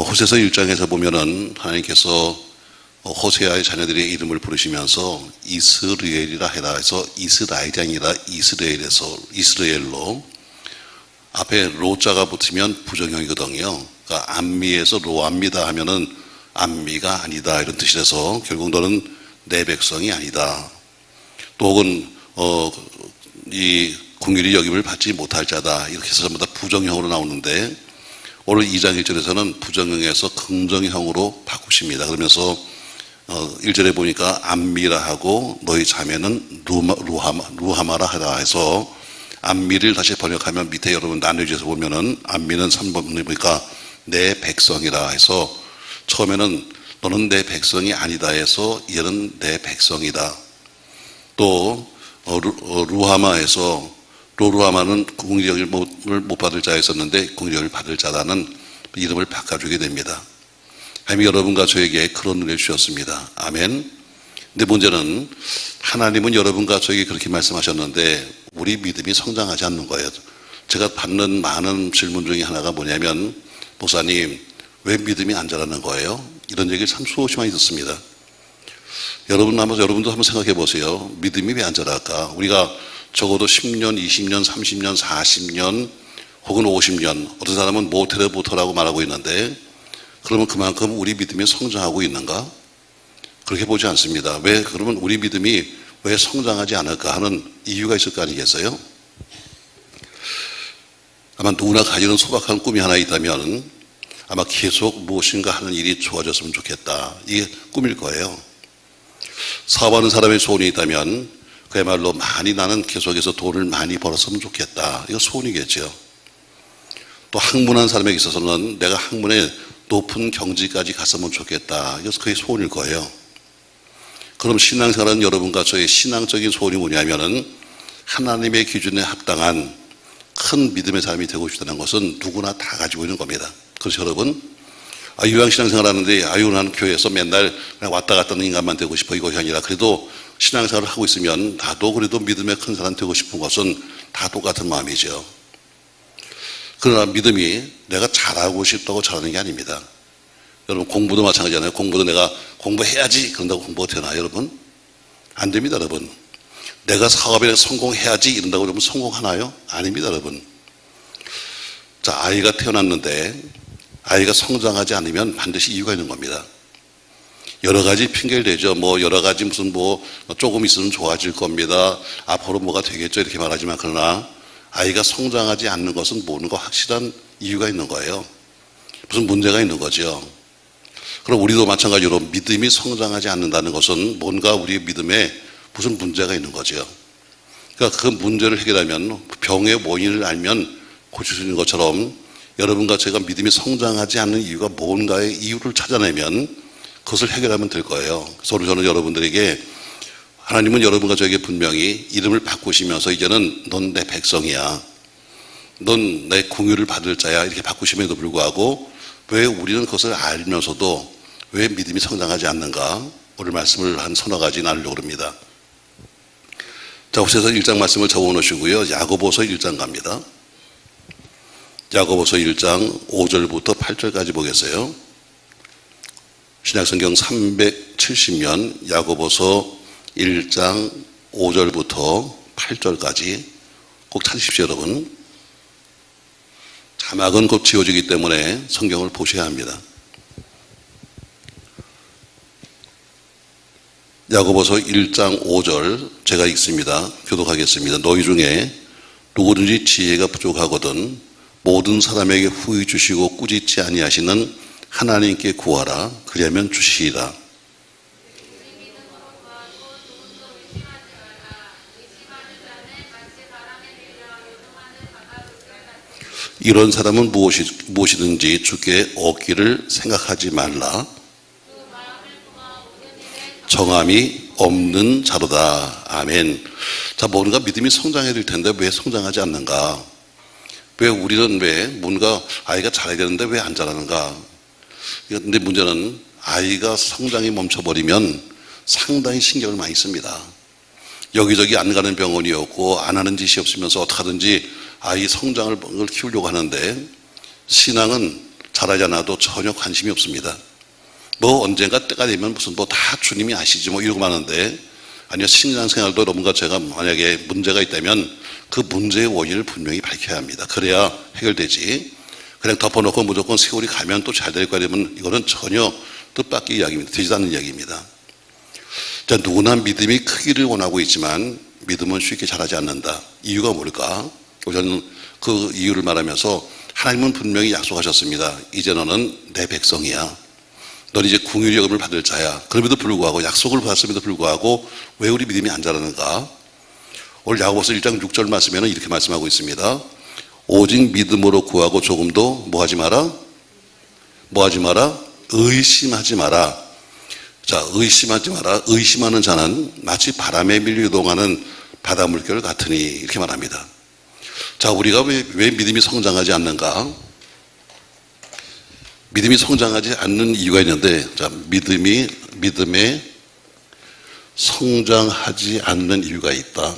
호세서 1장에서 보면은 하나님께서 호세아의 자녀들의 이름을 부르시면서 이스라엘이라 해라 해서 이스라엘이 아니라 이스라엘로 앞에 로자가 붙으면 부정형이거든요. 그러니까 안미에서 로합니다 하면은 안미가 아니다 이런 뜻이라서 결국 너는 내 백성이 아니다. 또 혹은 이 긍휼히 여김을 받지 못할 자다 이렇게 해서 전부 다 부정형으로 나오는데 오늘 2장 1절에서는 부정형에서 긍정형으로 바꾸십니다. 그러면서 1절에 보니까 안미라 하고 너희 자매는 루하마라 하라 해서 안미를 다시 번역하면 밑에 여러분 나누어져서 보면은 안미는 3번 보니까 내 백성이라 해서 처음에는 너는 내 백성이 아니다 해서 얘는 내 백성이다. 또 루하마에서 로루하마는 긍휼을 못 받을 자였었는데 긍휼을 받을 자라는 이름을 바꿔주게 됩니다. 하나님이 여러분과 저에게 그런 은혜를 주셨습니다. 아멘. 근데 문제는 하나님은 여러분과 저에게 그렇게 말씀하셨는데 우리 믿음이 성장하지 않는 거예요. 제가 받는 많은 질문 중에 하나가 뭐냐면 목사님 왜 믿음이 안 자라는 거예요? 이런 얘기를 참 수없이 많이 듣습니다. 여러분도 한번 생각해 보세요. 믿음이 왜 안 자랄까? 우리가 적어도 10년, 20년, 30년, 40년 혹은 50년 어떤 사람은 모태로부터라고 말하고 있는데 그러면 그만큼 우리 믿음이 성장하고 있는가? 그렇게 보지 않습니다. 왜 그러면 우리 믿음이 왜 성장하지 않을까 하는 이유가 있을 거 아니겠어요? 아마 누구나 가지는 소박한 꿈이 하나 있다면 아마 계속 무엇인가 하는 일이 좋아졌으면 좋겠다. 이게 꿈일 거예요. 사업하는 사람의 소원이 있다면 그야말로 많이 나는 계속해서 돈을 많이 벌었으면 좋겠다. 이거 소원이겠죠. 또 학문한 사람에게 있어서는 내가 학문의 높은 경지까지 갔으면 좋겠다. 이거 그게 소원일 거예요. 그럼 신앙생활은 여러분과 저의 신앙적인 소원이 뭐냐면은 하나님의 기준에 합당한 큰 믿음의 삶이 되고 싶다는 것은 누구나 다 가지고 있는 겁니다. 그래서 여러분, 유양신앙생활 하는데 나는 교회에서 맨날 그냥 왔다 갔다 하는 인간만 되고 싶어 이것이 아니라 그래도 신앙생활을 하고 있으면 나도 그래도 믿음의 큰 사람 되고 싶은 것은 다 똑같은 마음이죠. 그러나 믿음이 내가 잘하고 싶다고 잘하는 게 아닙니다. 여러분 공부도 마찬가지잖아요. 공부도 내가 공부해야지 그런다고 공부가 되나 여러분? 안 됩니다 여러분. 내가 사업에 성공해야지 이런다고 여러분 성공하나요? 아닙니다 여러분. 자, 아이가 태어났는데 아이가 성장하지 않으면 반드시 이유가 있는 겁니다. 여러 가지 핑계를 대죠. 여러 가지 조금 있으면 좋아질 겁니다. 앞으로 뭐가 되겠죠. 이렇게 말하지만 그러나 아이가 성장하지 않는 것은 뭔가 확실한 이유가 있는 거예요. 무슨 문제가 있는 거죠. 그럼 우리도 마찬가지로 믿음이 성장하지 않는다는 것은 뭔가 우리의 믿음에 무슨 문제가 있는 거죠. 그러니까 그 문제를 해결하면 병의 원인을 알면 고칠 수 있는 것처럼 여러분과 제가 믿음이 성장하지 않는 이유가 뭔가의 이유를 찾아내면 그것을 해결하면 될 거예요. 그래서 저는 여러분들에게 하나님은 여러분과 저에게 분명히 이름을 바꾸시면서 이제는 넌 내 백성이야. 넌 내 긍휼을 받을 자야. 이렇게 바꾸심에도 불구하고 왜 우리는 그것을 알면서도 왜 믿음이 성장하지 않는가? 오늘 말씀을 한 서너 가지 나누려고 합니다. 자, 호세서 1장 말씀을 적어놓으시고요. 야고보서 1장 갑니다. 야고보서 1장 5절부터 8절까지 보겠어요. 신약성경 370면 야고보서 1장 5절부터 8절까지 꼭 찾으십시오 여러분. 자막은 곧 지워지기 때문에 성경을 보셔야 합니다. 야고보서 1장 5절 제가 읽습니다. 교독하겠습니다. 너희 중에 누구든지 지혜가 부족하거든 모든 사람에게 후히 주시고 꾸짖지 아니하시는 하나님께 구하라. 그리하면 주시리라. 이런 사람은 무엇이든지 주께 얻기를 생각하지 말라. 정함이 없는 자로다. 아멘. 자, 뭔가 믿음이 성장해야 될 텐데 왜 성장하지 않는가? 왜 우리는 뭔가 아이가 잘해야 되는데 왜 안 자라는가? 근데 문제는 아이가 성장이 멈춰버리면 상당히 신경을 많이 씁니다. 여기저기 안 가는 병원이 없고 안 하는 짓이 없으면서 어떻게 하든지 아이 성장을 키우려고 하는데 신앙은 잘하지 않아도 전혀 관심이 없습니다. 뭐 언젠가 때가 되면 무슨 뭐 다 주님이 아시지 뭐 이러고 마는데, 아니요, 신앙생활도 여러분과 제가 만약에 문제가 있다면 그 문제의 원인을 분명히 밝혀야 합니다. 그래야 해결되지. 그냥 덮어놓고 무조건 세월이 가면 또 잘 될 거야 되면 이거는 전혀 뜻밖의 이야기입니다. 되지도 않는 이야기입니다. 자, 누구나 믿음이 크기를 원하고 있지만 믿음은 쉽게 자라지 않는다. 이유가 뭘까? 저는 그 이유를 말하면서 하나님은 분명히 약속하셨습니다. 이제 너는 내 백성이야. 넌 이제 긍휼의 여김을 받을 자야. 그럼에도 불구하고, 약속을 받았음에도 불구하고 왜 우리 믿음이 안 자라는가? 오늘 야고보서 1장 6절 말씀에는 이렇게 말씀하고 있습니다. 오직 믿음으로 구하고 조금도 뭐하지 마라? 뭐하지 마라? 의심하지 마라. 자, 의심하지 마라. 의심하는 자는 마치 바람에 밀려 이동하는 바다 물결 같으니, 이렇게 말합니다. 자, 우리가 왜 믿음이 성장하지 않는가? 믿음이 성장하지 않는 이유가 있는데, 자, 믿음에 성장하지 않는 이유가 있다.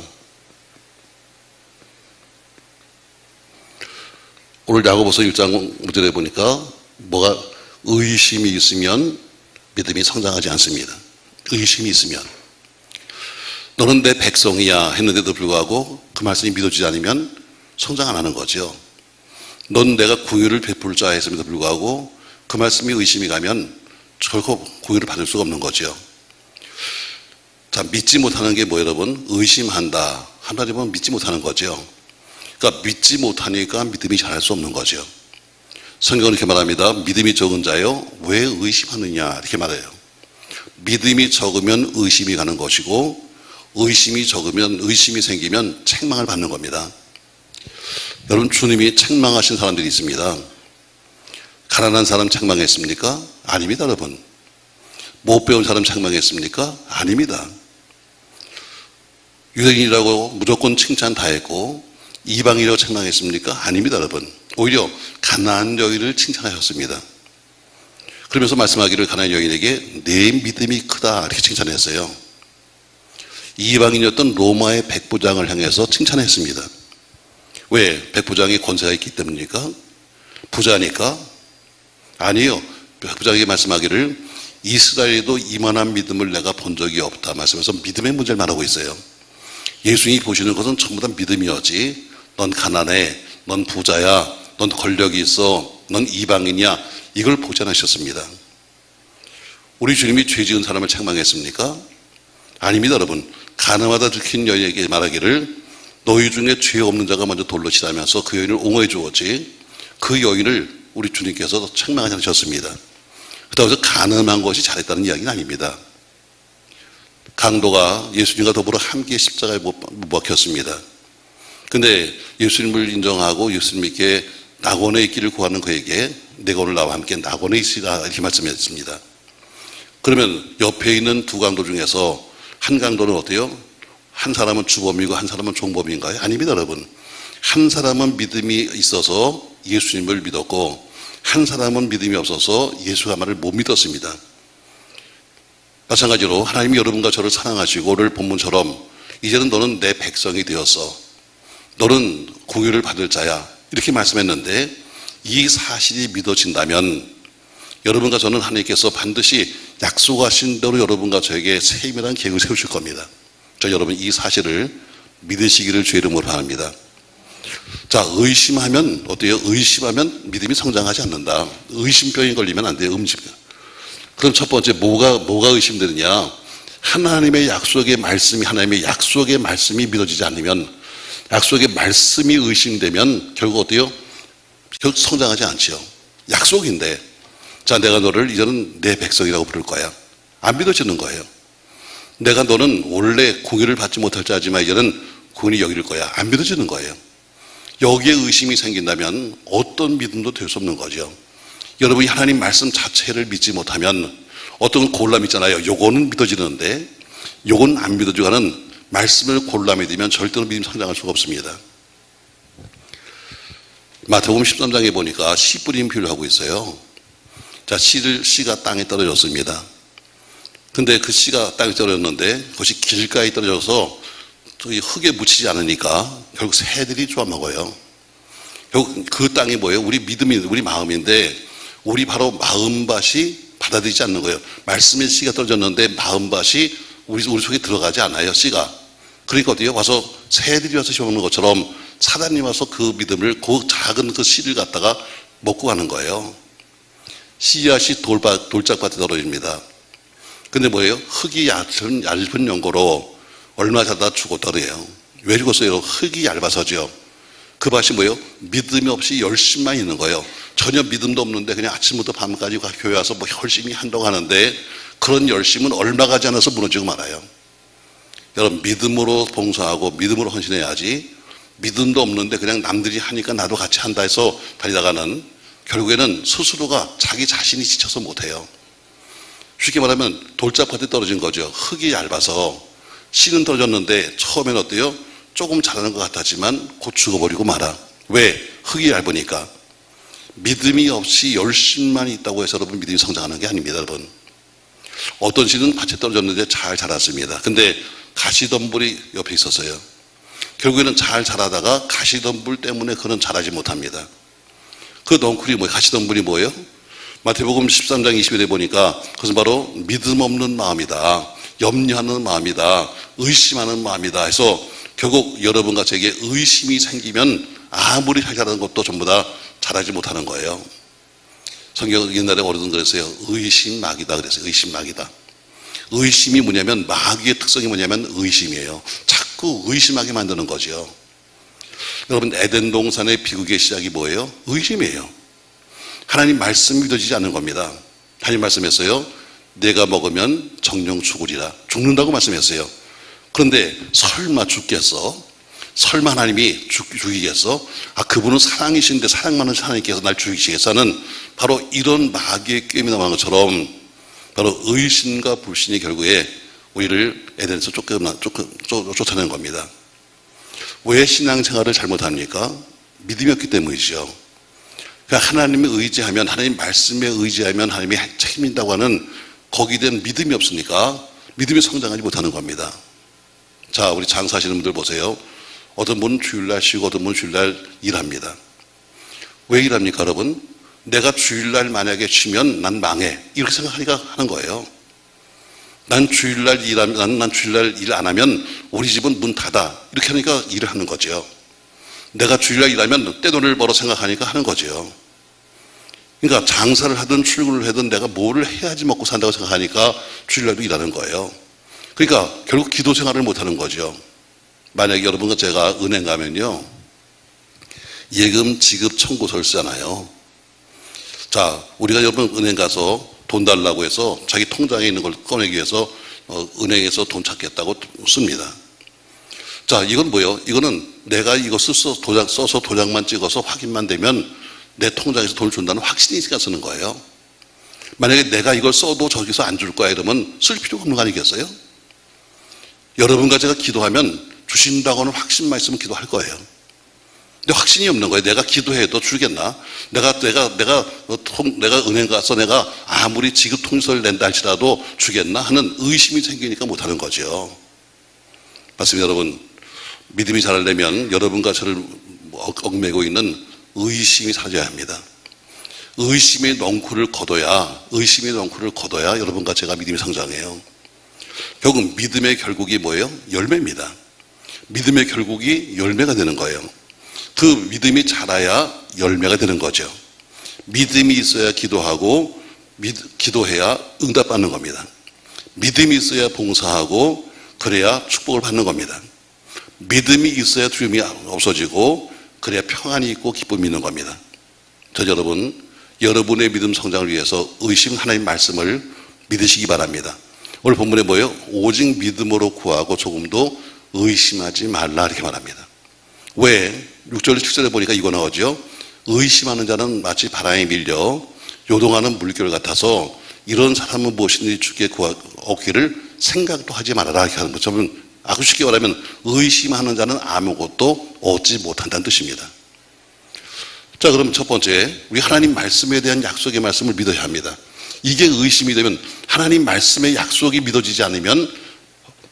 오늘 야고보서 1장 5절에 보니까 뭐가 의심이 있으면 믿음이 성장하지 않습니다. 의심이 있으면. 너는 내 백성이야 했는데도 불구하고 그 말씀이 믿어지지 않으면 성장 안 하는 거죠. 넌 내가 긍휼을 베풀 자 했음에도 불구하고 그 말씀이 의심이 가면 결코 긍휼을 받을 수가 없는 거죠. 자, 믿지 못하는 게 뭐 여러분? 의심한다. 하나님은 믿지 못하는 거죠. 그러니까 믿지 못하니까 믿음이 자랄 수 없는 거죠. 성경은 이렇게 말합니다. 믿음이 적은 자요, 왜 의심하느냐, 이렇게 말해요. 믿음이 적으면 의심이 가는 것이고, 의심이 생기면 책망을 받는 겁니다. 여러분, 주님이 책망하신 사람들이 있습니다. 가난한 사람 책망했습니까? 아닙니다, 여러분. 못 배운 사람 책망했습니까? 아닙니다. 유대인이라고 무조건 칭찬 다 했고, 이방인이라고 책망했습니까? 아닙니다, 여러분. 오히려 가난한 여인을 칭찬하셨습니다. 그러면서 말씀하기를 가난한 여인에게 내 믿음이 크다, 이렇게 칭찬했어요. 이방인이었던 로마의 백부장을 향해서 칭찬했습니다. 왜? 백부장이 권세가 있기 때문입니까? 부자니까? 아니요. 백부장에게 말씀하기를 이스라엘에도 이만한 믿음을 내가 본 적이 없다 말씀해서 믿음의 문제를 말하고 있어요. 예수님이 보시는 것은 전부 다 믿음이었지, 넌 가난해, 넌 부자야, 넌 권력이 있어, 넌 이방인이야, 이걸 보지 않으셨습니다. 우리 주님이 죄 지은 사람을 책망했습니까? 아닙니다, 여러분. 가늠하다 들킨 여인에게 말하기를 너희 중에 죄 없는 자가 먼저 돌로 치라면서 그 여인을 옹호해 주었지, 그 여인을 우리 주님께서 책망하지 않으셨습니다. 그렇다고 해서 가늠한 것이 잘했다는 이야기는 아닙니다. 강도가 예수님과 더불어 함께 십자가에 못 박혔습니다. 근데 예수님을 인정하고 예수님께 낙원에 있기를 구하는 그에게 내가 오늘 나와 함께 낙원에 있으라, 이렇게 말씀했습니다. 그러면 옆에 있는 두 강도 중에서 한 강도는 어때요? 한 사람은 주범이고 한 사람은 종범인가요? 아닙니다, 여러분. 한 사람은 믿음이 있어서 예수님을 믿었고, 한 사람은 믿음이 없어서 예수가 말을 못 믿었습니다. 마찬가지로 하나님이 여러분과 저를 사랑하시고 오늘 본문처럼 이제는 너는 내 백성이 되었어, 너는 긍휼을 받을 자야, 이렇게 말씀했는데, 이 사실이 믿어진다면 여러분과 저는 하나님께서 반드시 약속하신 대로 여러분과 저에게 세밀한 계획을 세우실 겁니다. 저 여러분 이 사실을 믿으시기를 주의 이름으로 바랍니다. 자, 의심하면 어때요? 의심하면 믿음이 성장하지 않는다. 의심병이 걸리면 안 돼요. 그럼 첫 번째 뭐가 의심되느냐? 하나님의 약속의 말씀이 믿어지지 않으면, 약속의 말씀이 의심되면 결국 어때요? 결국 성장하지 않죠. 약속인데, 자, 내가 너를 이제는 내 백성이라고 부를 거야. 안 믿어지는 거예요. 내가 너는 원래 긍휼을 받지 못할 자지만 이제는 긍휼히 여길 거야. 안 믿어지는 거예요. 여기에 의심이 생긴다면 어떤 믿음도 될 수 없는 거죠. 여러분이 하나님 말씀 자체를 믿지 못하면 어떤 골라 믿잖아요. 요거는 믿어지는데 요건 안 믿어지고 하는 말씀을 골라 믿으면 절대로 믿음이 성장할 수가 없습니다. 마태복음 13장에 보니까 씨 뿌림 비유를 하고 있어요. 자, 씨가 땅에 떨어졌습니다. 근데 그 씨가 땅에 떨어졌는데 그것이 길가에 떨어져서 흙에 묻히지 않으니까 결국 새들이 쪼아먹어요. 결국 그 땅이 뭐예요? 우리 믿음이, 우리 마음인데 우리 바로 마음밭이 받아들이지 않는 거예요. 말씀의 씨가 떨어졌는데 마음밭이 우리 속에 들어가지 않아요. 씨가. 그러니까 어디요? 와서 새들이 와서 씹어먹는 것처럼 사단이 와서 그 믿음을, 그 작은 그 씨를 갖다가 먹고 가는 거예요. 씨앗이 돌짝밭에 떨어집니다. 근데 뭐예요? 흙이 얇은 연고로 얼마 자다 죽었다 그래요. 왜 죽었어요? 흙이 얇아서죠. 그 밭이 뭐예요? 믿음이 없이 열심만 있는 거예요. 전혀 믿음도 없는데 그냥 아침부터 밤까지 교회 와서 뭐 열심히 한다고 하는데 그런 열심은 얼마 가지 않아서 무너지고 말아요. 여러분, 믿음으로 봉사하고 믿음으로 헌신해야지, 믿음도 없는데 그냥 남들이 하니까 나도 같이 한다 해서 다니다가는 결국에는 스스로가 자기 자신이 지쳐서 못해요. 쉽게 말하면 돌짝밭에 떨어진 거죠. 흙이 얇아서 씨는 떨어졌는데 처음엔 어때요? 조금 자라는 것 같았지만 곧 죽어버리고 말아. 왜? 흙이 얇으니까. 믿음이 없이 열심만 있다고 해서 여러분 믿음이 성장하는 게 아닙니다, 여러분. 어떤 씨는 밭에 떨어졌는데 잘 자랐습니다. 근데 가시덤불이 옆에 있었어요. 결국에는 잘 자라다가 가시덤불 때문에 그는 자라지 못합니다. 그 넝쿨이 뭐예요? 가시덤불이 뭐예요? 마태복음 13장 20절에 보니까 그것은 바로 믿음 없는 마음이다, 염려하는 마음이다, 의심하는 마음이다 해서 결국 여러분과 제게 의심이 생기면 아무리 잘 자라는 것도 전부 다 자라지 못하는 거예요. 성경 옛날에 어른들 그랬어요. 의심막이다 그랬어요. 의심막이다. 의심이 뭐냐면, 마귀의 특성이 뭐냐면 의심이에요. 자꾸 의심하게 만드는 거죠. 여러분, 에덴 동산의 비극의 시작이 뭐예요? 의심이에요. 하나님 말씀 믿어지지 않는 겁니다. 하나님 말씀했어요. 내가 먹으면 정령 죽으리라. 죽는다고 말씀했어요. 그런데 설마 죽겠어? 설마 하나님이 죽이겠어? 그분은 사랑이신데 사랑 많은 하나님께서 날 죽이시겠어는 바로 이런 마귀의 꾀임이 나오는 것처럼 바로 의심과 불신이 결국에 우리를 에덴에서 쫓아내는 겁니다. 왜 신앙생활을 잘못합니까? 믿음이 없기 때문이죠. 그러니까 하나님에 의지하면, 하나님 말씀에 의지하면 하나님이 책임진다고 하는 거기에 대한 믿음이 없으니까 믿음이 성장하지 못하는 겁니다. 자, 우리 장사하시는 분들 보세요. 어떤 분은 주일날 쉬고 어떤 분은 주일날 일합니다. 왜 일합니까, 여러분? 내가 주일날 만약에 쉬면 난 망해, 이렇게 생각하니까 하는 거예요. 난 주일날 일하면, 난 주일날 일 안 하면 우리 집은 문 닫아, 이렇게 하니까 일을 하는 거죠. 내가 주일날 일하면 떼돈을 벌어 생각하니까 하는 거죠. 그러니까 장사를 하든 출근을 하든 내가 뭐를 해야지 먹고 산다고 생각하니까 주일날도 일하는 거예요. 그러니까 결국 기도 생활을 못하는 거죠. 만약에 여러분과 제가 은행 가면요, 예금 지급 청구서를 쓰잖아요. 자, 우리가 여러분 은행 가서 돈 달라고 해서 자기 통장에 있는 걸 꺼내기 위해서 은행에서 돈 찾겠다고 씁니다. 자, 이건 뭐예요? 이거는 내가 이거 써서 도장만 찍어서 확인만 되면 내 통장에서 돈을 준다는 확신이 있으니까 쓰는 거예요. 만약에 내가 이걸 써도 저기서 안 줄 거야 이러면 쓸 필요가 없는 거 아니겠어요? 여러분과 제가 기도하면 주신다고 하는 확신만 있으면 기도할 거예요. 근데 확신이 없는 거예요. 내가 기도해도 주겠나? 내가 은행 가서 내가 아무리 지급 통지서를 낸다 할지라도 주겠나 하는 의심이 생기니까 못하는 거죠. 맞습니다, 여러분. 믿음이 자라려면 여러분과 저를 얽매고 있는 의심이 사라져야 합니다. 의심의 넝쿨을 걷어야 여러분과 제가 믿음이 성장해요. 결국 믿음의 결국이 뭐예요? 열매입니다. 믿음의 결국이 열매가 되는 거예요. 그 믿음이 자라야 열매가 되는 거죠. 믿음이 있어야 기도하고, 기도해야 응답받는 겁니다. 믿음이 있어야 봉사하고, 그래야 축복을 받는 겁니다. 믿음이 있어야 두려움이 없어지고, 그래야 평안이 있고 기쁨이 있는 겁니다. 저 여러분, 여러분의 믿음 성장을 위해서 의심 하나님 말씀을 믿으시기 바랍니다. 오늘 본문에 뭐예요? 오직 믿음으로 구하고 조금도 의심하지 말라, 이렇게 말합니다. 왜? 6절 7절에 보니까 이거 나오죠. 의심하는 자는 마치 바람에 밀려 요동하는 물결 같아서 이런 사람은 무엇이든지 주께 얻기를 생각도 하지 말아라, 이렇게 하는 거죠. 아주 쉽게 말하면 의심하는 자는 아무것도 얻지 못한다는 뜻입니다. 자, 그럼 첫 번째, 우리 하나님 말씀에 대한 약속의 말씀을 믿어야 합니다. 이게 의심이 되면, 하나님 말씀의 약속이 믿어지지 않으면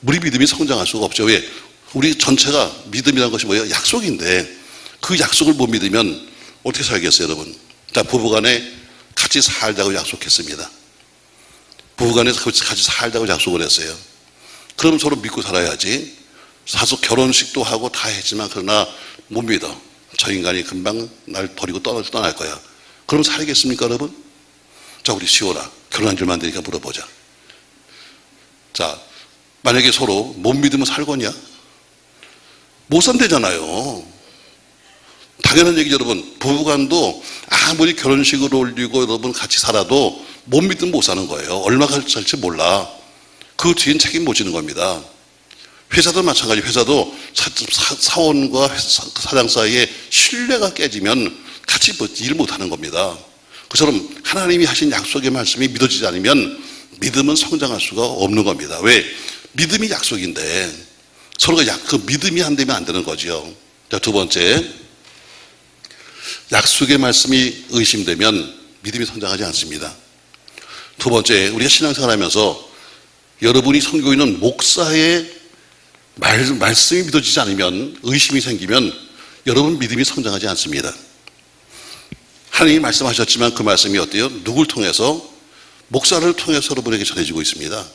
우리 믿음이 성장할 수가 없죠. 왜? 우리 전체가 믿음이라는 것이 뭐예요? 약속인데 그 약속을 못 믿으면 어떻게 살겠어요, 여러분? 자, 부부간에 같이 살자고 약속했습니다. 부부간에서 같이 살자고 약속을 했어요. 그럼 서로 믿고 살아야지. 사서 결혼식도 하고 다 했지만 그러나 못 믿어. 저 인간이 금방 날 버리고 떠날 거야. 그럼 살겠습니까, 여러분? 자, 우리 시원아, 결혼한 지 얼마 안 되니까 물어보자. 자, 만약에 서로 못 믿으면 살거냐? 못 산대잖아요. 당연한 얘기죠, 여러분. 부부간도 아무리 결혼식을 올리고 여러분 같이 살아도 못 믿으면 못 사는 거예요. 얼마가 살지 몰라. 그 뒤엔 책임 못 지는 겁니다. 회사도 마찬가지. 회사도 사원과 사장 사이에 신뢰가 깨지면 같이 일 못하는 겁니다. 그처럼 하나님이 하신 약속의 말씀이 믿어지지 않으면 믿음은 성장할 수가 없는 겁니다. 왜? 믿음이 약속인데 서로가 그 믿음이 안 되면 안 되는 거죠. 자, 두 번째, 약속의 말씀이 의심되면 믿음이 성장하지 않습니다. 두 번째, 우리가 신앙생활하면서 여러분이 섬기고 있는 목사의 말씀이 믿어지지 않으면, 의심이 생기면 여러분 믿음이 성장하지 않습니다. 하나님이 말씀하셨지만 그 말씀이 어때요? 누굴 통해서? 목사를 통해서 여러분에게 전해지고 있습니다.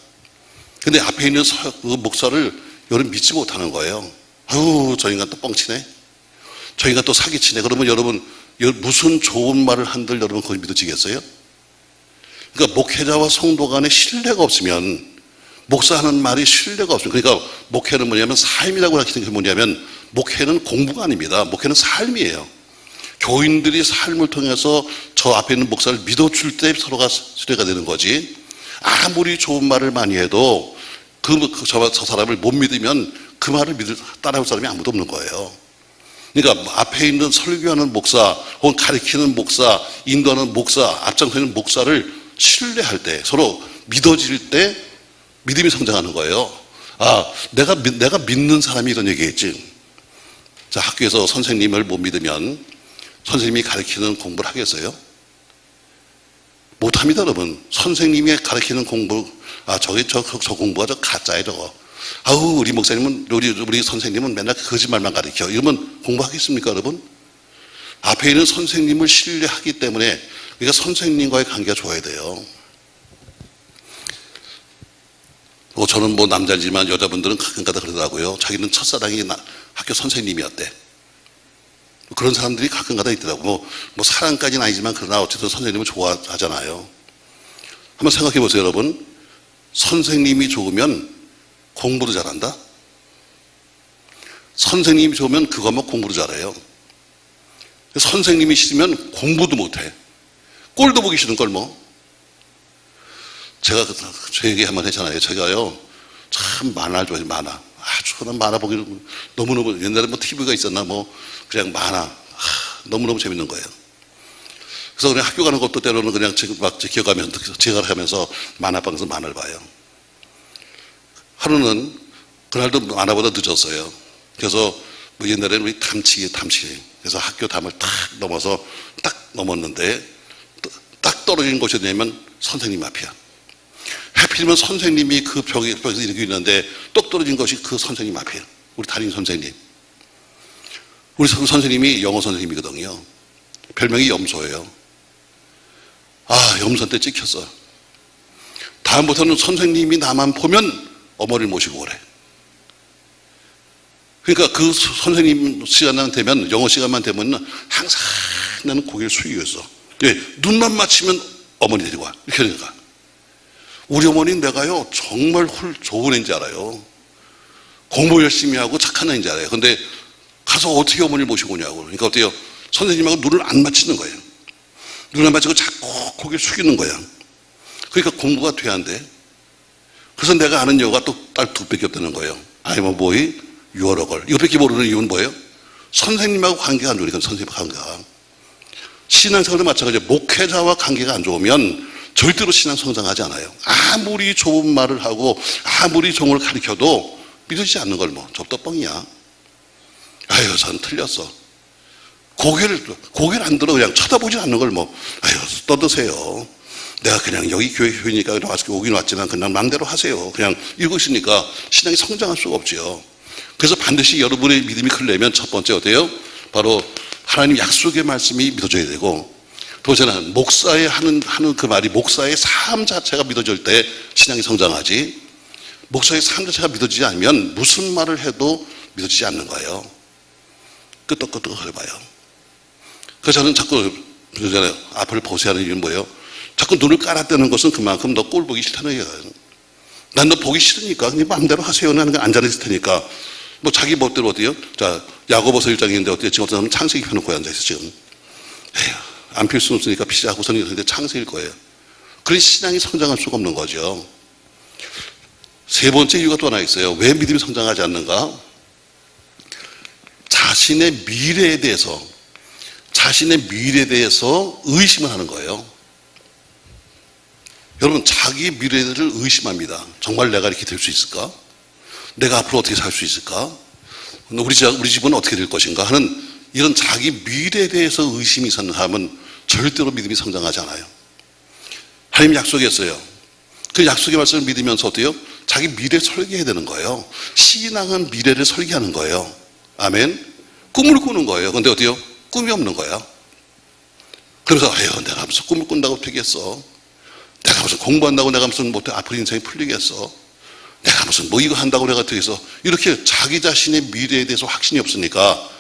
근데 앞에 있는 그 목사를 여러분 믿지 못하는 거예요. 아유, 저 인간 또 뻥치네. 저 인간 또 사기치네. 그러면 여러분 무슨 좋은 말을 한들 여러분 그걸 믿어지겠어요? 그러니까 목회자와 성도 간에 신뢰가 없으면, 목사하는 말이 신뢰가 없으면, 그러니까 목회는 뭐냐면 삶이라고 하는 게 뭐냐면 목회는 공부가 아닙니다. 목회는 삶이에요. 교인들이 삶을 통해서 저 앞에 있는 목사를 믿어줄 때 서로가 신뢰가 되는 거지. 아무리 좋은 말을 많이 해도 저 사람을 못 믿으면 그 말을 따라올 사람이 아무도 없는 거예요. 그러니까 앞에 있는 설교하는 목사, 혹은 가르치는 목사, 인도하는 목사, 앞장서 있는 목사를 신뢰할 때, 서로 믿어질 때 믿음이 성장하는 거예요. 아, 내가 믿는 사람이 이런 얘기했지. 자, 학교에서 선생님을 못 믿으면 선생님이 가르치는 공부를 하겠어요? 못합니다, 여러분. 선생님이 가르치는 공부, 저 공부가 저 가짜예요, 저거. 아우, 우리 목사님은, 우리 선생님은 맨날 거짓말만 가르쳐. 이러면 공부하겠습니까, 여러분? 앞에 있는 선생님을 신뢰하기 때문에, 그러니까 선생님과의 관계가 좋아야 돼요. 저는 뭐 남자지만 여자분들은 가끔가다 그러더라고요. 자기는 첫사랑이 학교 선생님이었대. 그런 사람들이 가끔가다 있더라고. 뭐 사랑까지는 아니지만 그러나 어쨌든 선생님을 좋아하잖아요. 한번 생각해 보세요, 여러분. 선생님이 좋으면 공부도 잘한다? 선생님이 좋으면 그 과목 공부도 잘해요. 선생님이 싫으면 공부도 못해. 꼴도 보기 싫은 걸 뭐. 제가 저 얘기 한번 했잖아요. 제가요, 참 만화를 좋아해요, 만화. 저는 만화 보기는 너무너무, 옛날에 뭐 TV가 있었나, 뭐, 그냥 만화. 너무너무 재밌는 거예요. 그래서 그냥 학교 가는 것도 때로는 그냥 막 지각하면서 만화방에서 만화를 봐요. 하루는, 그날도 만화보다 늦었어요. 그래서 뭐 옛날에는 우리 담치. 그래서 학교 담을 딱 넘어서 딱 넘었는데, 딱 떨어진 곳이 어디냐면 선생님 앞이야. 하필이면 선생님이 그 벽에서 이렇게 있는데 똑 떨어진 것이 그 선생님 앞이에요. 우리 담임 선생님. 우리 선생님이 영어 선생님이거든요. 별명이 염소예요. 염소한테 찍혔어. 다음부터는 선생님이 나만 보면 어머니를 모시고 오래. 그러니까 그 선생님 시간만 되면, 영어 시간만 되면 항상 나는 고개를 숙이고 있어. 왜? 눈만 맞추면 어머니 데리고 와. 이렇게 되니까. 우리 어머니는 내가요, 정말 좋은 애인지 알아요. 공부 열심히 하고 착한 애인지 알아요. 근데 가서 어떻게 어머니를 모시고 오냐고. 그러니까 어때요? 선생님하고 눈을 안 맞추는 거예요. 눈을 안 맞추고 자꾸 고개를 숙이는 거야. 그러니까 공부가 돼야 안 돼. 그래서 내가 아는 여가 또 딸 두 밖에 없다는 거예요. I'm a boy, you are a girl. 이거밖에 모르는 이유는 뭐예요? 선생님하고 관계가 안 좋으니까, 선생님하고 관계가. 신앙생활도 마찬가지예요. 목회자와 관계가 안 좋으면 절대로 신앙 성장하지 않아요. 아무리 좋은 말을 하고 아무리 종을 가르쳐도 믿어지지 않는 걸 뭐, 저도 뻥이야. 아유, 전 틀렸어. 고개를 안 들어. 그냥 쳐다보지 않는 걸 뭐, 아유, 떠드세요. 내가 그냥 여기 교회니까 오긴 왔지만 그냥 맘대로 하세요. 그냥 이것이니까 신앙이 성장할 수가 없지요. 그래서 반드시 여러분의 믿음이 크려면 첫 번째 어때요? 바로 하나님 약속의 말씀이 믿어져야 되고, 두 번째는 목사의 하는 그 말이 목사의 삶 자체가 믿어질 때 신앙이 성장하지, 목사의 삶 자체가 믿어지지 않으면 무슨 말을 해도 믿어지지 않는 거예요. 끄떡끄떡 해봐요. 그래서 저는 자꾸 그러잖아요. 앞을 보세요 하는 이유는 뭐예요? 자꾸 눈을 깔아대는 것은 그만큼 너 꼴 보기 싫다는 얘기예요. 난 너 보기 싫으니까 그냥 마음대로 하세요 하는 게 앉아있을 테니까 뭐 자기 멋대로 어때요? 자, 야고보서 1장인데 어때요? 지금 어떤 사람은 창세기 펴놓고 앉아있어 지금. 에휴, 안 필 수 없으니까 피자하고서는 이런데 창세일 거예요. 그런 신앙이 성장할 수가 없는 거죠. 세 번째 이유가 또 하나 있어요. 왜 믿음이 성장하지 않는가? 자신의 미래에 대해서 의심을 하는 거예요. 여러분, 자기 미래를 의심합니다. 정말 내가 이렇게 될 수 있을까? 내가 앞으로 어떻게 살 수 있을까? 우리 집은 어떻게 될 것인가? 하는 이런 자기 미래에 대해서 의심이 있는 사람은 절대로 믿음이 성장하지 않아요. 하나님 약속했어요. 그 약속의 말씀을 믿으면서 어때요? 자기 미래를 설계해야 되는 거예요. 신앙은 미래를 설계하는 거예요. 아멘. 꿈을 꾸는 거예요. 근데 어때요? 꿈이 없는 거야. 그래서 내가 무슨 꿈을 꾼다고 되겠어? 내가 무슨 공부한다고 내가 무슨 앞으로 인생이 풀리겠어? 내가 무슨 이거 한다고 내가 되겠어? 이렇게 자기 자신의 미래에 대해서 확신이 없으니까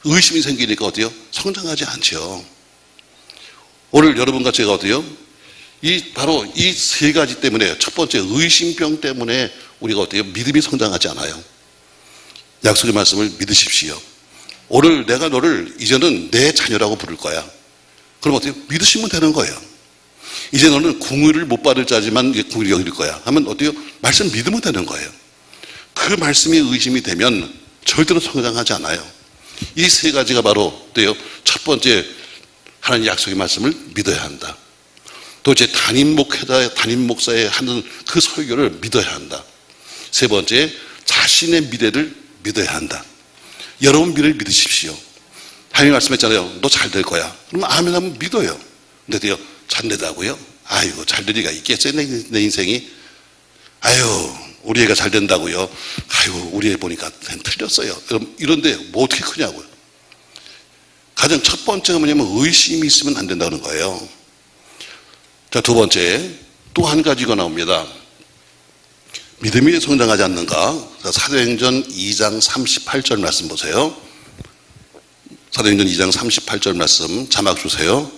의심이 생기니까 어때요? 성장하지 않죠. 오늘 여러분과 제가 어때요? 바로 이 세 가지 때문에, 첫 번째 의심병 때문에 우리가 어때요? 믿음이 성장하지 않아요. 약속의 말씀을 믿으십시오. 오늘 내가 너를 이제는 내 자녀라고 부를 거야. 그럼 어때요? 믿으시면 되는 거예요. 이제 너는 궁의를 못 받을 자지만 궁의를 여길 거야 하면 어때요? 말씀 믿으면 되는 거예요. 그 말씀이 의심이 되면 절대로 성장하지 않아요. 이 세 가지가 바로 어때요? 첫 번째, 하나님 약속의 말씀을 믿어야 한다. 또 제 담임 목사의 하는 그 설교를 믿어야 한다. 세 번째, 자신의 미래를 믿어야 한다. 여러분 미래를 믿으십시오. 하나님 말씀했잖아요. 너 잘 될 거야. 그러면 아멘 하면 믿어요. 근데요, 잘 된다고요? 아이고, 잘 될 리가 있겠어요, 내 인생이? 아유, 우리 애가 잘 된다고요? 아이고, 우리 애 보니까 틀렸어요. 이런데 뭐 어떻게 크냐고요? 가장 첫 번째가 뭐냐면 의심이 있으면 안 된다는 거예요. 자, 두 번째, 또 한 가지가 나옵니다. 믿음이 성장하지 않는가? 사도행전 2장 38절 말씀 보세요. 사도행전 2장 38절 말씀 자막 주세요.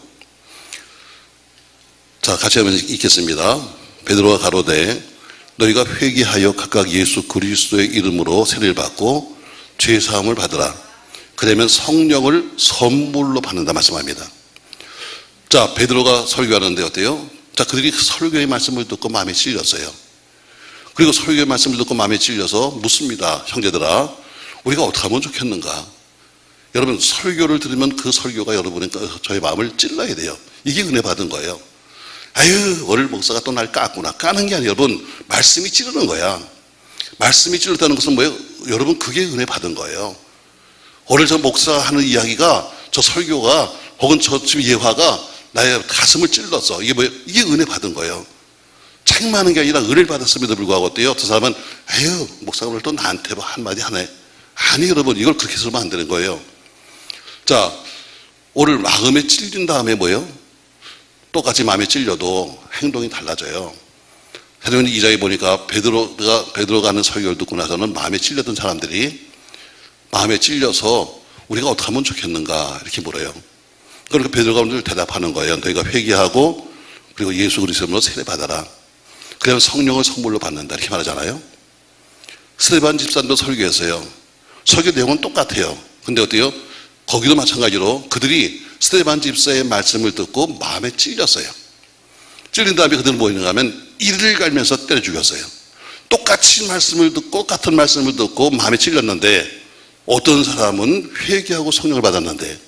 자, 같이 한번 읽겠습니다. 베드로가 가로되 너희가 회개하여 각각 예수 그리스도의 이름으로 세례를 받고 죄 사함을 받으라. 그러면 성령을 선물로 받는다 말씀합니다. 자, 베드로가 설교하는데 어때요? 자, 그들이 설교의 말씀을 듣고 마음에 찔렸어요. 그리고 설교의 말씀을 듣고 마음에 찔려서 묻습니다. 형제들아, 우리가 어떻게 하면 좋겠는가? 여러분, 설교를 들으면 그 설교가 여러분의 저의 마음을 찔러야 돼요. 이게 은혜 받은 거예요. 아유, 오늘 목사가 또 날 깠구나. 까는 게 아니라 여러분, 말씀이 찌르는 거야. 말씀이 찌르다는 것은 뭐예요? 여러분, 그게 은혜 받은 거예요. 오늘 저 목사가 하는 이야기가, 저 설교가, 혹은 저 지금 예화가 나의 가슴을 찔렀어. 이게 뭐예요? 이게 은혜 받은 거예요. 책망하는 게 아니라 은혜를 받았음에도 불구하고 어때요? 어떤 사람은 아유, 목사가 오늘 또 나한테 뭐 한마디 하네. 아니, 여러분, 이걸 그렇게 쓰면 안 되는 거예요. 자, 오늘 마음에 찔린 다음에 뭐예요? 똑같이 마음에 찔려도 행동이 달라져요. 사도행전 2장에 보니까 베드로가 하는 설교를 듣고 나서는 마음에 찔렸던 사람들이 마음에 찔려서 우리가 어떻게 하면 좋겠는가 이렇게 물어요. 그러니까 베드로가 오늘 대답하는 거예요. 너희가 회개하고 그리고 예수 그리스도로 세례받아라. 그러면 성령을 선물로 받는다 이렇게 말하잖아요. 스데반 집사님도 설교했어요. 설교 내용은 똑같아요. 근데 어때요? 거기도 마찬가지로 그들이 스데반 집사의 말씀을 듣고 마음에 찔렸어요. 찔린 다음에 그들은 뭐 했는가 하면 이를 갈면서 때려 죽였어요. 똑같은 말씀을 듣고 마음에 찔렸는데 어떤 사람은 회개하고 성령을 받았는데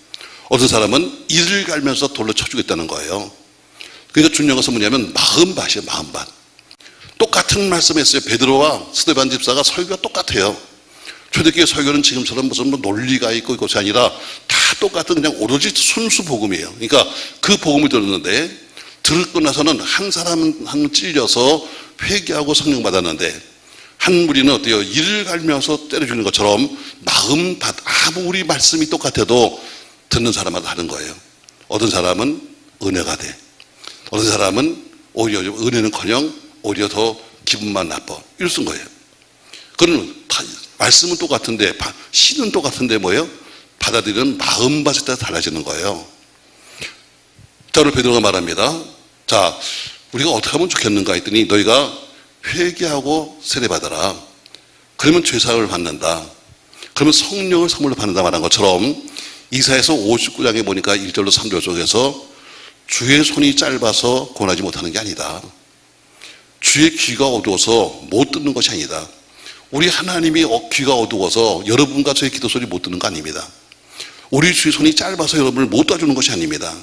어떤 사람은 이를 갈면서 돌로 쳐 죽였다는 거예요. 그러니까 중요한 것은 뭐냐면 마음밭이에요. 마음밭. 똑같은 말씀했어요. 베드로와 스데반 집사가 설교가 똑같아요. 초대교회 설교는 지금처럼 무슨 논리가 있고 이것이 아니라 다 똑같은 그냥 오로지 순수 복음이에요. 그러니까 그 복음을 들었는데 듣고 나서는 한 사람은 찔려서 회개하고 성령 받았는데 한 무리는 어때요? 이를 갈면서 때려 죽이는 것처럼 아무리 말씀이 똑같아도 듣는 사람마다 다른 거예요. 어떤 사람은 은혜가 돼. 어느 사람은 오히려 은혜는커녕 오히려 더 기분만 나빠. 이럴 쓴 거예요. 그러면 말씀은 똑같은데 시는 똑같은데 뭐예요? 받아들이는 마음밭에 따라 달라지는 거예요. 자, 오늘 베드로가 말합니다. 자, 우리가 어떻게 하면 좋겠는가 했더니 너희가 회개하고 세례받아라. 그러면 죄사함을 받는다. 그러면 성령을 선물로 받는다 말한 것처럼 이사야서 59장에 보니까 1절로 3절 속에서 주의 손이 짧아서 권하지 못하는 게 아니다. 주의 귀가 어두워서 못 듣는 것이 아니다. 우리 하나님이 귀가 어두워서 여러분과 저의 기도 소리 못 듣는 거 아닙니다. 우리 주의 손이 짧아서 여러분을 못 도와주는 것이 아닙니다.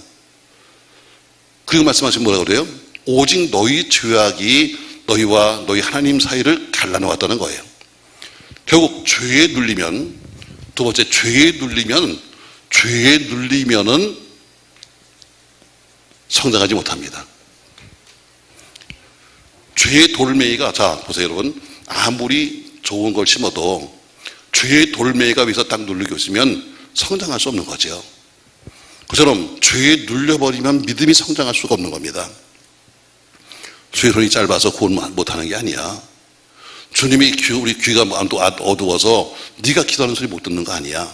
그리고 말씀하신 뭐라고 그래요? 오직 너희 죄악이 너희와 너희 하나님 사이를 갈라놓았다는 거예요. 결국 죄에 눌리면, 두 번째 죄에 눌리면은 성장하지 못합니다. 죄의 돌멩이가, 자 보세요 여러분, 아무리 좋은 걸 심어도 죄의 돌멩이가 위에서 딱 누르고 있으면 성장할 수 없는 거죠. 그처럼 죄에 눌려버리면 믿음이 성장할 수가 없는 겁니다. 주의 손이 짧아서 구원 못하는 게 아니야. 주님이 우리 귀가 어두워서 네가 기도하는 소리 못 듣는 거 아니야.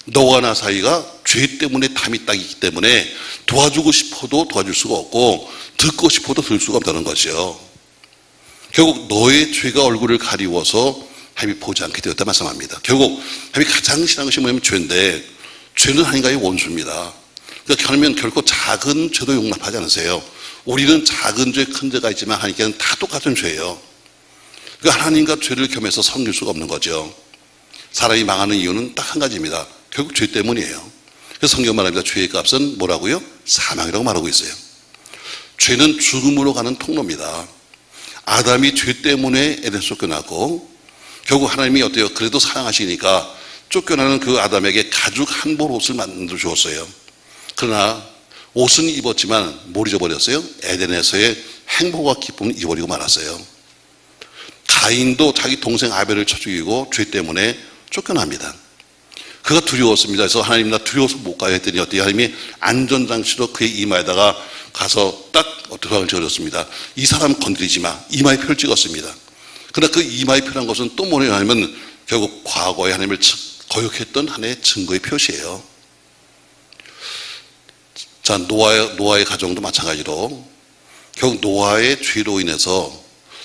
너와 나 사이가 죄 때문에 담이 딱 있기 때문에 도와주고 싶어도 도와줄 수가 없고 듣고 싶어도 들을 수가 없다는 거죠. 결국 너의 죄가 얼굴을 가리워서 하나님이 보지 않게 되었다 말씀합니다. 결국 하나님이 가장 싫어하는 것이 뭐냐면 죄인데, 죄는 하나님과의 원수입니다. 그러니까 하나님은 결코 작은 죄도 용납하지 않으세요. 우리는 작은 죄, 큰 죄가 있지만 하나님께는 다 똑같은 죄예요. 그러니까 하나님과 죄를 겸해서 섬길 수가 없는 거죠. 사람이 망하는 이유는 딱 한 가지입니다. 결국 죄 때문이에요. 그래서 성경 말합니다. 죄의 값은 뭐라고요? 사망이라고 말하고 있어요. 죄는 죽음으로 가는 통로입니다. 아담이 죄 때문에 에덴에서 쫓겨나고 결국 하나님이 어때요? 그래도 사랑하시니까 쫓겨나는 그 아담에게 가죽 한 벌 옷을 만들어 주었어요. 그러나 옷은 입었지만 뭘 잊어버렸어요? 에덴에서의 행복과 기쁨을 잊어버리고 말았어요. 가인도 자기 동생 아벨을 쳐 죽이고 죄 때문에 쫓겨납니다. 그가 두려웠습니다. 그래서 하나님 나 두려워서 못 가요 했더니 어때요? 하나님이 안전장치로 그의 이마에다가 가서 딱 도장을 찍어줬습니다. 이 사람 건드리지 마. 이마에 표를 찍었습니다. 그러나 그 이마에 표란 것은 또 뭐냐면 결국 과거에 하나님을 거역했던 하나의 증거의 표시예요. 자, 노아의 가정도 마찬가지로 결국 노아의 죄로 인해서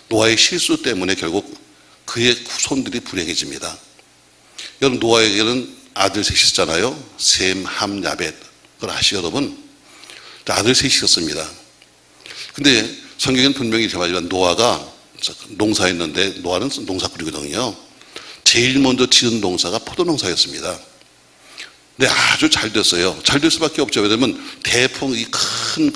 노아의 실수 때문에 결국 그의 후손들이 불행해집니다. 여러분 노아에게는 아들 셋이 있었잖아요. 셈, 함, 야벳. 그걸 아시죠 여러분? 아들 셋이 있었습니다. 근데 성경에는 분명히 이렇게 말하지만 노아가 농사했는데 노아는 농사꾼이거든요. 제일 먼저 지은 농사가 포도 농사였습니다. 근데 아주 잘 됐어요. 잘 될 수밖에 없죠. 왜냐면 대풍 큰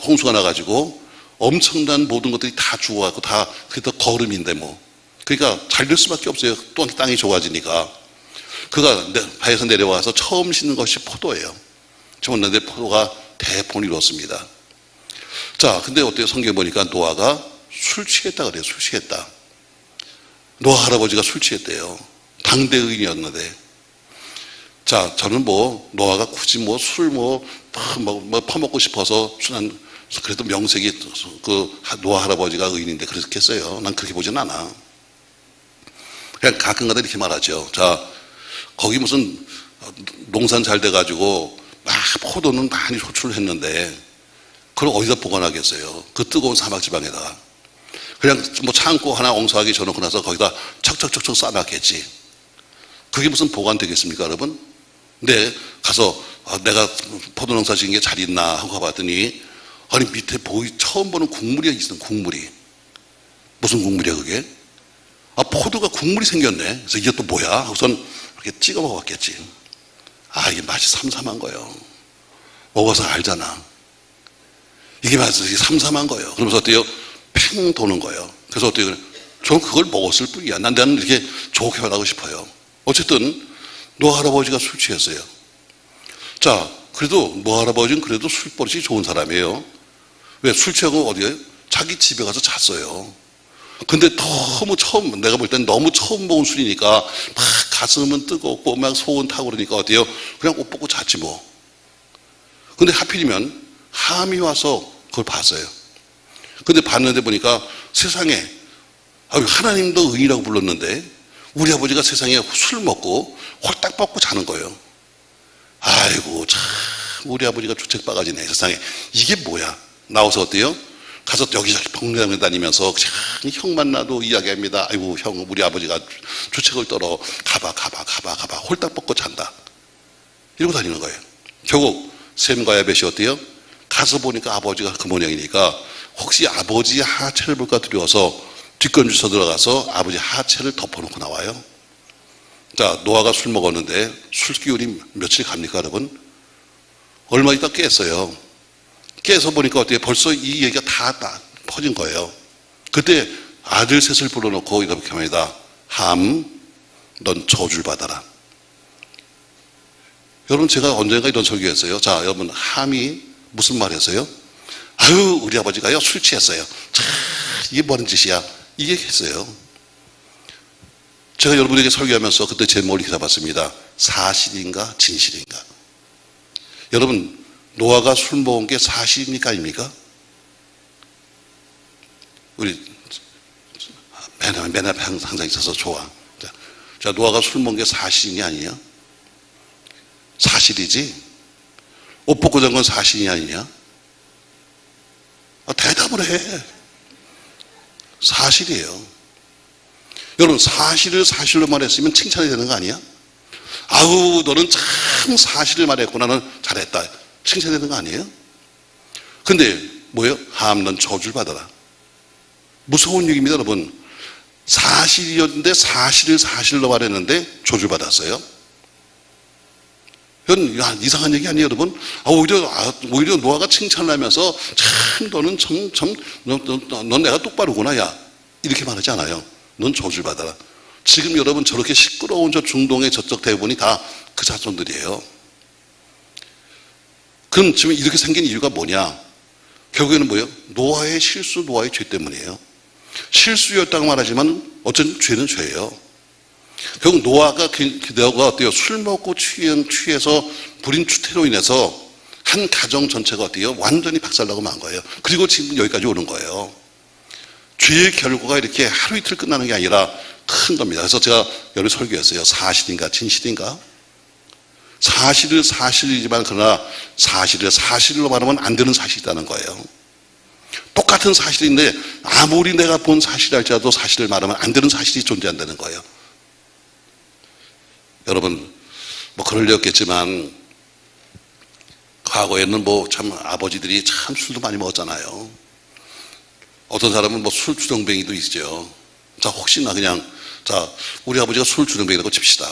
홍수가 나가지고 엄청난 모든 것들이 다 죽어가고 다 그게 더 거름인데 뭐. 그러니까 잘 될 수밖에 없어요. 또 땅이 좋아지니까. 그가 바에서 내려와서 처음 심는 것이 포도예요. 심었는데 포도가 대풍을 이뤘습니다. 자, 근데 어때요? 성경에 보니까 노아가 술 취했다 그래요. 술 취했다. 노아 할아버지가 술 취했대요. 당대 의인이었는데. 자, 저는 노아가 굳이 술 퍼먹고 싶어서 그래도 명색이 노아 할아버지가 의인인데 그랬겠어요. 난 그렇게 보진 않아. 그냥 가끔가다 이렇게 말하죠. 자, 거기 무슨 농산 잘 돼가지고 포도는 많이 소출을 했는데 그걸 어디다 보관하겠어요? 그 뜨거운 사막 지방에다가. 그냥 창고 하나 엉성하게 져놓고 나서 거기다 척척척척 쌓아놨겠지. 그게 무슨 보관되겠습니까 여러분? 근데 가서 내가 포도 농사 지은 게 잘 있나 하고 가봤더니 아니 밑에 처음 보는 국물이 있어. 국물이. 무슨 국물이야 그게? 포도가 국물이 생겼네. 그래서 이게 또 뭐야? 하고선 이렇게 찍어 먹었겠지. 이게 맛이 삼삼한 거예요. 먹어서 알잖아. 이게 맛이 삼삼한 거예요. 그러면서 어때요? 팽 도는 거예요. 그래서 어때요? 전 그걸 먹었을 뿐이야. 나는 이렇게 좋게 말하고 싶어요. 어쨌든 노아 할아버지가 술 취했어요. 자, 그래도 노아 할아버지는 그래도 술버릇이 좋은 사람이에요. 왜? 술 취하고 어디에? 자기 집에 가서 잤어요. 근데 내가 볼 땐 너무 처음 먹은 술이니까 막 가슴은 뜨겁고 막 속은 타고 그러니까 어때요? 그냥 옷 벗고 잤지 뭐. 근데 하필이면 함이 와서 그걸 봤어요. 근데 봤는데 보니까 세상에, 하나님도 의인이라고 불렀는데 우리 아버지가 세상에 술 먹고 홀딱 벗고 자는 거예요. 아이고, 참 우리 아버지가 주책바가지네. 세상에 이게 뭐야. 나와서 어때요? 가서 여기저기 벙벙 다니면서 형 만나도 이야기합니다. 아이고 형, 우리 아버지가 주책을 떨어 가봐 홀딱 벗고 잔다. 이러고 다니는 거예요. 결국 샘과 야벳이 어때요? 가서 보니까 아버지가 그 모양이니까 혹시 아버지의 하체를 볼까 두려워서 뒷건주서 들어가서 아버지 하체를 덮어놓고 나와요. 자, 노아가 술 먹었는데 술 기운이 며칠 갑니까 여러분? 얼마 있다 깼어요. 깨서 보니까 어때요? 벌써 이 얘기가 다 퍼진 거예요. 그때 아들 셋을 불러놓고 이렇게 합니다. 함, 넌 저주를 받아라. 여러분, 제가 언젠가 이런 설교했어요. 자, 여러분, 함이 무슨 말 했어요? 아유, 우리 아버지가요, 술 취했어요. 참, 이게 뭐하는 짓이야? 이게 했어요. 제가 여러분에게 설교하면서 그때 제목을 이렇게 잡았습니다. 사실인가, 진실인가? 여러분, 노아가 술 먹은 게 사실입니까, 아닙니까? 우리 맨 앞에 항상 있어서 좋아. 자, 노아가 술 먹은 게 사실이 아니냐? 사실이지? 옷 벗고 잔 건 사실이 아니냐? 대답을 해. 사실이에요. 여러분, 사실을 사실로 말했으면 칭찬이 되는 거 아니야? 아우, 너는 참 사실을 말했구나. 너는 잘했다. 칭찬이 되는 거 아니에요? 근데 뭐예요? 함, 넌 저주를 받아라. 무서운 얘기입니다, 여러분. 사실이었는데 사실을 사실로 말했는데 저주를 받았어요. 이건 이상한 얘기 아니에요, 여러분? 오히려 노아가 칭찬을 하면서 참 너는 넌 내가 똑바르구나, 야. 이렇게 말하지 않아요. 넌 저주를 받아라. 지금 여러분 저렇게 시끄러운 저 중동의 저쪽 대부분이 다 그 자손들이에요. 그럼 지금 이렇게 생긴 이유가 뭐냐? 결국에는 뭐예요? 노아의 실수, 노아의 죄 때문이에요. 실수였다고 말하지만 어쨌든 죄는 죄예요. 결국 노아가 어때요? 술 먹고 취해서 부린 추태로 인해서 한 가정 전체가 어때요? 완전히 박살나고 만 거예요. 그리고 지금 여기까지 오는 거예요. 죄의 결과가 이렇게 하루 이틀 끝나는 게 아니라 큰 겁니다. 그래서 제가 여러 설교했어요. 사실인가 진실인가? 사실은 사실이지만 그러나 사실을 사실로 말하면 안 되는 사실이 있다는 거예요. 똑같은 사실인데 아무리 내가 본 사실일지라도 사실을 말하면 안 되는 사실이 존재한다는 거예요. 여러분, 뭐 그럴 리 없겠지만 과거에는 뭐 참 아버지들이 참 술도 많이 먹었잖아요. 어떤 사람은 뭐 술 주정뱅이도 있죠. 자, 혹시나 그냥, 자, 우리 아버지가 술 주정뱅이라고 칩시다.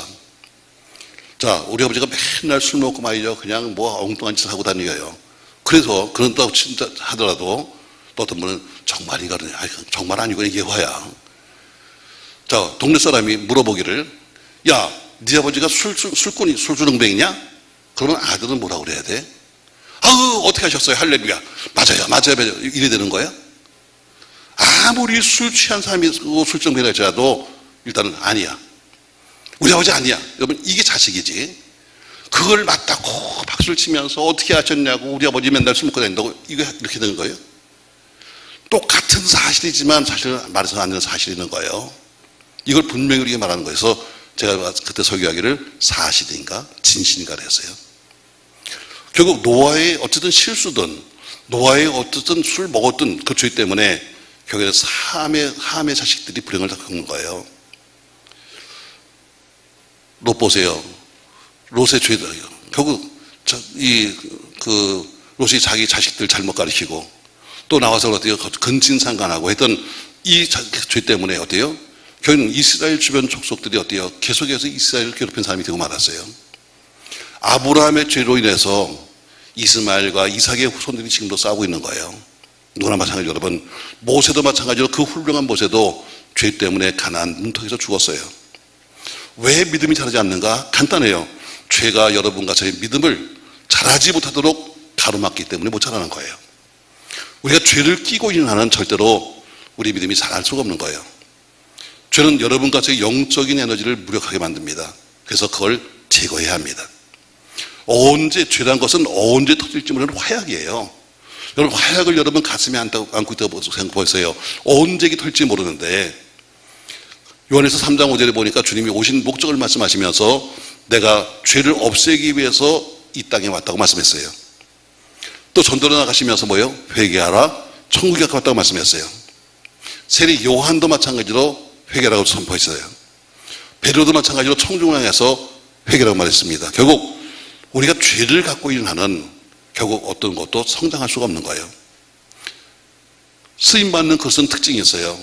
자, 우리 아버지가 맨날 술 먹고 말이죠. 그냥 뭐 엉뚱한 짓을 하고 다녀요. 그래서 그런다고 진짜 하더라도 또 어떤 분은 정말인가, 정말 아니고 예화야. 자, 동네 사람이 물어보기를, 야, 네 아버지가 술꾼이 술주정뱅이냐? 그러면 아들은 뭐라고 그래야 돼? 아우, 어떻게 하셨어요? 할렐루야. 맞아요. 이래 되는 거야? 아무리 술 취한 사람이 술정뱅이라 할지라도 일단은 아니야. 우리 아버지 아니야. 여러분, 이게 자식이지. 그걸 맞다고 박수를 치면서 어떻게 하셨냐고, 우리 아버지 맨날 술 먹고 다닌다고, 이거 이렇게 되는 거예요? 똑같은 사실이지만 사실 말해서는 안 되는 사실이 있는 거예요. 이걸 분명히 우리가 말하는 거예요. 그래서 제가 그때 설교하기를 사실인가 진실인가를 했어요. 결국 노아의 어쨌든 실수든 노아의 어쨌든 술 먹었든 그 죄 때문에 결국에는 함의 자식들이 불행을 다 겪는 거예요. 롯 보세요. 롯의 죄다. 결국 롯이 자기 자식들 잘못 가르치고 또 나와서 어때요? 근친상간하고 했던 이 죄 때문에 어때요? 결국 이스라엘 주변 족속들이 어때요? 계속해서 이스라엘을 괴롭힌 사람이 되고 말았어요. 아브라함의 죄로 인해서 이스마엘과 이삭의 후손들이 지금도 싸우고 있는 거예요. 누구나 마찬가지로 여러분, 모세도 마찬가지로 그 훌륭한 모세도 죄 때문에 가나안 문턱에서 죽었어요. 왜 믿음이 자라지 않는가? 간단해요. 죄가 여러분과 저의 믿음을 자라지 못하도록 가로막기 때문에 못 자라는 거예요. 우리가 죄를 끼고 있는 한은 절대로 우리 믿음이 자랄 수가 없는 거예요. 죄는 여러분과 저의 영적인 에너지를 무력하게 만듭니다. 그래서 그걸 제거해야 합니다. 죄란 것은 언제 터질지 모르는 화약이에요. 여러분, 화약을 여러분 가슴에 안고 있다고 생각해보세요. 언제 터질지 모르는데, 요한에서 3장 5절에 보니까 주님이 오신 목적을 말씀하시면서 내가 죄를 없애기 위해서 이 땅에 왔다고 말씀했어요. 또 전도로 나가시면서 뭐예요? 회개하라, 천국에 가깝다고 말씀했어요. 세리 요한도 마찬가지로 회개라고 선포했어요. 베드로도 마찬가지로 청중을 향해서 회개라고 말했습니다. 결국 우리가 죄를 갖고 있는 한은 결국 어떤 것도 성장할 수가 없는 거예요. 쓰임받는 그릇은 특징이 있어요.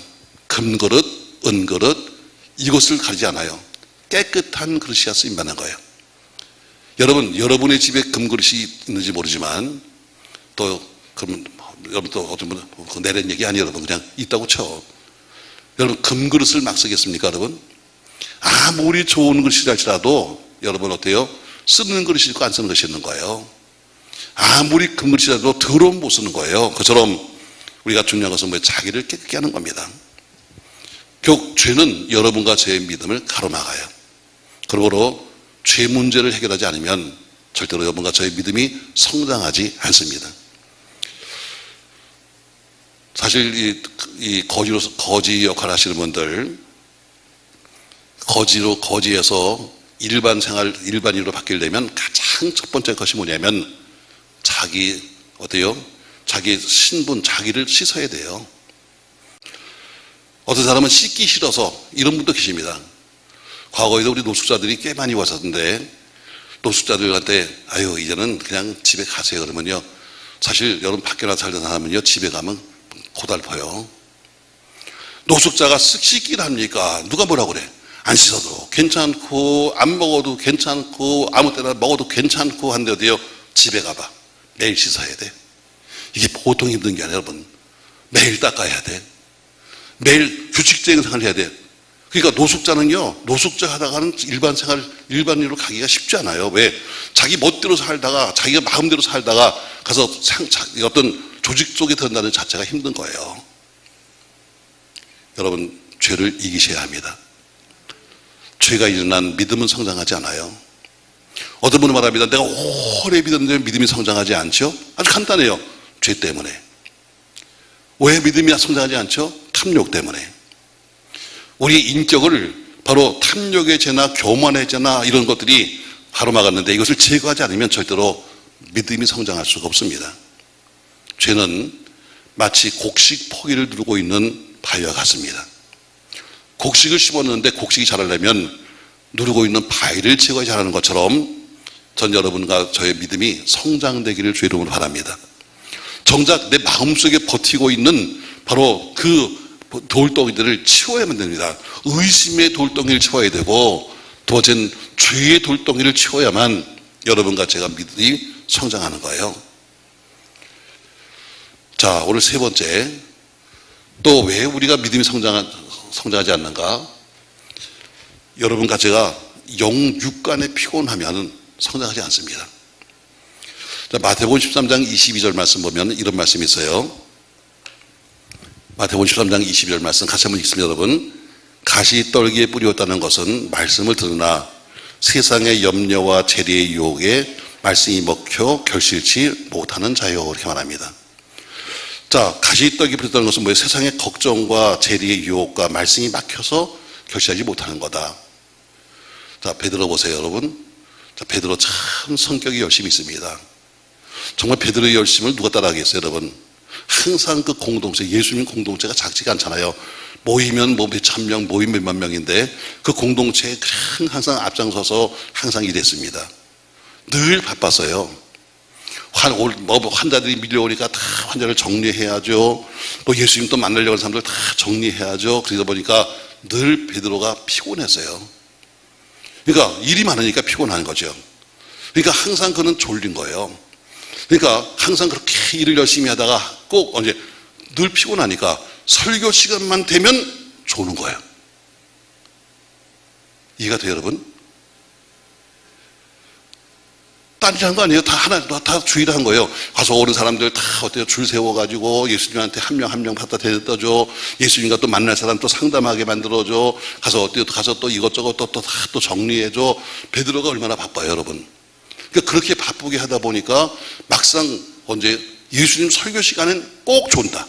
금그릇, 은그릇, 이것을 가리지 않아요. 깨끗한 그릇이야 쓰임받는 거예요. 여러분의 집에 금그릇이 있는지 모르지만 또 여러분 또 어떤 분은 내란 얘기 아니에요. 여러분 그냥 있다고 쳐. 여러분 금그릇을 막 쓰겠습니까? 여러분 아무리 좋은 그릇이랄지라도 여러분 어때요? 쓰는 그릇이 있고 안 쓰는 것이 있는 거예요. 아무리 금그릇이라도 더러운 못 쓰는 거예요. 그처럼 우리가 중요한 것은 뭐예요? 자기를 깨끗게 하는 겁니다. 결국 죄는 여러분과 저의 믿음을 가로막아요. 그러므로 죄 문제를 해결하지 않으면 절대로 여러분과 저의 믿음이 성장하지 않습니다. 사실 이 거지 역할 하시는 분들, 거지에서 일반인으로 바뀌려면 가장 첫 번째 것이 뭐냐면 자기 신분, 자기를 씻어야 돼요. 어떤 사람은 씻기 싫어서 이런 분도 계십니다. 과거에도 우리 노숙자들이 꽤 많이 왔었는데 노숙자들한테 이제는 그냥 집에 가세요 그러면요, 사실 여러분 밖에 나서 살던 사람은요 집에 가면 고달퍼요. 노숙자가 씻기를 합니까? 누가 뭐라고 그래? 안 씻어도 괜찮고 안 먹어도 괜찮고 아무 때나 먹어도 괜찮고 한데도요 집에 가봐 매일 씻어야 돼. 이게 보통 힘든 게 아니라 여러분, 매일 닦아야 돼. 매일 규칙적인 생활을 해야 돼. 그러니까 노숙자 하다가는 일반인으로 가기가 쉽지 않아요. 왜? 자기 멋대로 살다가 자기가 마음대로 살다가 가서 어떤 조직 속에 들어간다는 자체가 힘든 거예요. 여러분, 죄를 이기셔야 합니다. 죄가 일어난 믿음은 성장하지 않아요. 어떤 분은 말합니다. 내가 오래 믿었는데 믿음이 성장하지 않죠? 아주 간단해요. 죄 때문에. 왜 믿음이 성장하지 않죠? 탐욕 때문에. 우리 인격을 바로 탐욕의 죄나 교만의 죄나 이런 것들이 가로막았는데 이것을 제거하지 않으면 절대로 믿음이 성장할 수가 없습니다. 죄는 마치 곡식 포기를 누르고 있는 바위와 같습니다. 곡식을 심었는데 곡식이 자라려면 누르고 있는 바위를 제거해야 자라는 것처럼 전 여러분과 저의 믿음이 성장되기를 주의 이름으로 바랍니다. 정작 내 마음속에 버티고 있는 바로 그 돌덩이들을 치워야만 됩니다. 의심의 돌덩이를 치워야 되고 두 번째는 죄의 돌덩이를 치워야만 여러분과 제가 믿음이 성장하는 거예요. 자, 오늘 세 번째, 또 왜 우리가 믿음이 성장하지 않는가? 여러분과 제가 영육간에 피곤하면 성장하지 않습니다. 자, 마태복음 13장 22절 말씀 보면 이런 말씀이 있어요. 마태복음 13장 22절 말씀 같이 한번 읽습니다. 여러분, 가시떨기에 뿌리었다는 것은 말씀을 들으나 세상의 염려와 재리의 유혹에 말씀이 먹혀 결실치 못하는 자요, 이렇게 말합니다. 자, 가시떨기에 뿌렸다는 것은 뭐예요? 세상의 걱정과 재리의 유혹과 말씀이 막혀서 결실하지 못하는 거다. 자, 베드로 보세요, 여러분. 자, 베드로 참 성격이 열심히 있습니다. 정말 베드로의 열심을 누가 따라하겠어요, 여러분? 항상 그 공동체, 예수님 공동체가 작지가 않잖아요. 모이면 뭐 몇천 명, 모이면 몇만 명인데 그 공동체에 항상 앞장서서 항상 일했습니다. 늘 바빴어요. 환자들이 밀려오니까 다 환자를 정리해야죠. 또 예수님 또 만나려고 하는 사람들 다 정리해야죠. 그러다 보니까 늘 베드로가 피곤했어요. 그러니까 일이 많으니까 피곤한 거죠. 그러니까 항상 그는 졸린 거예요. 그러니까 항상 그렇게 일을 열심히 하다가 꼭 늘 피곤하니까 설교 시간만 되면 조는 거예요. 이해가 돼요, 여러분? 딴짓한 거 아니에요. 다 주의를 한 거예요. 가서 오는 사람들 다 어때요? 줄 세워가지고 예수님한테 한 명 한 명 갖다 대줘줘. 예수님과 또 만날 사람 또 상담하게 만들어줘. 가서 어때요? 가서 또 이것저것 또 정리해줘. 베드로가 얼마나 바빠요, 여러분. 그러니까 그렇게 바쁘게 하다 보니까 막상 언제 예수님 설교 시간엔 꼭 존다.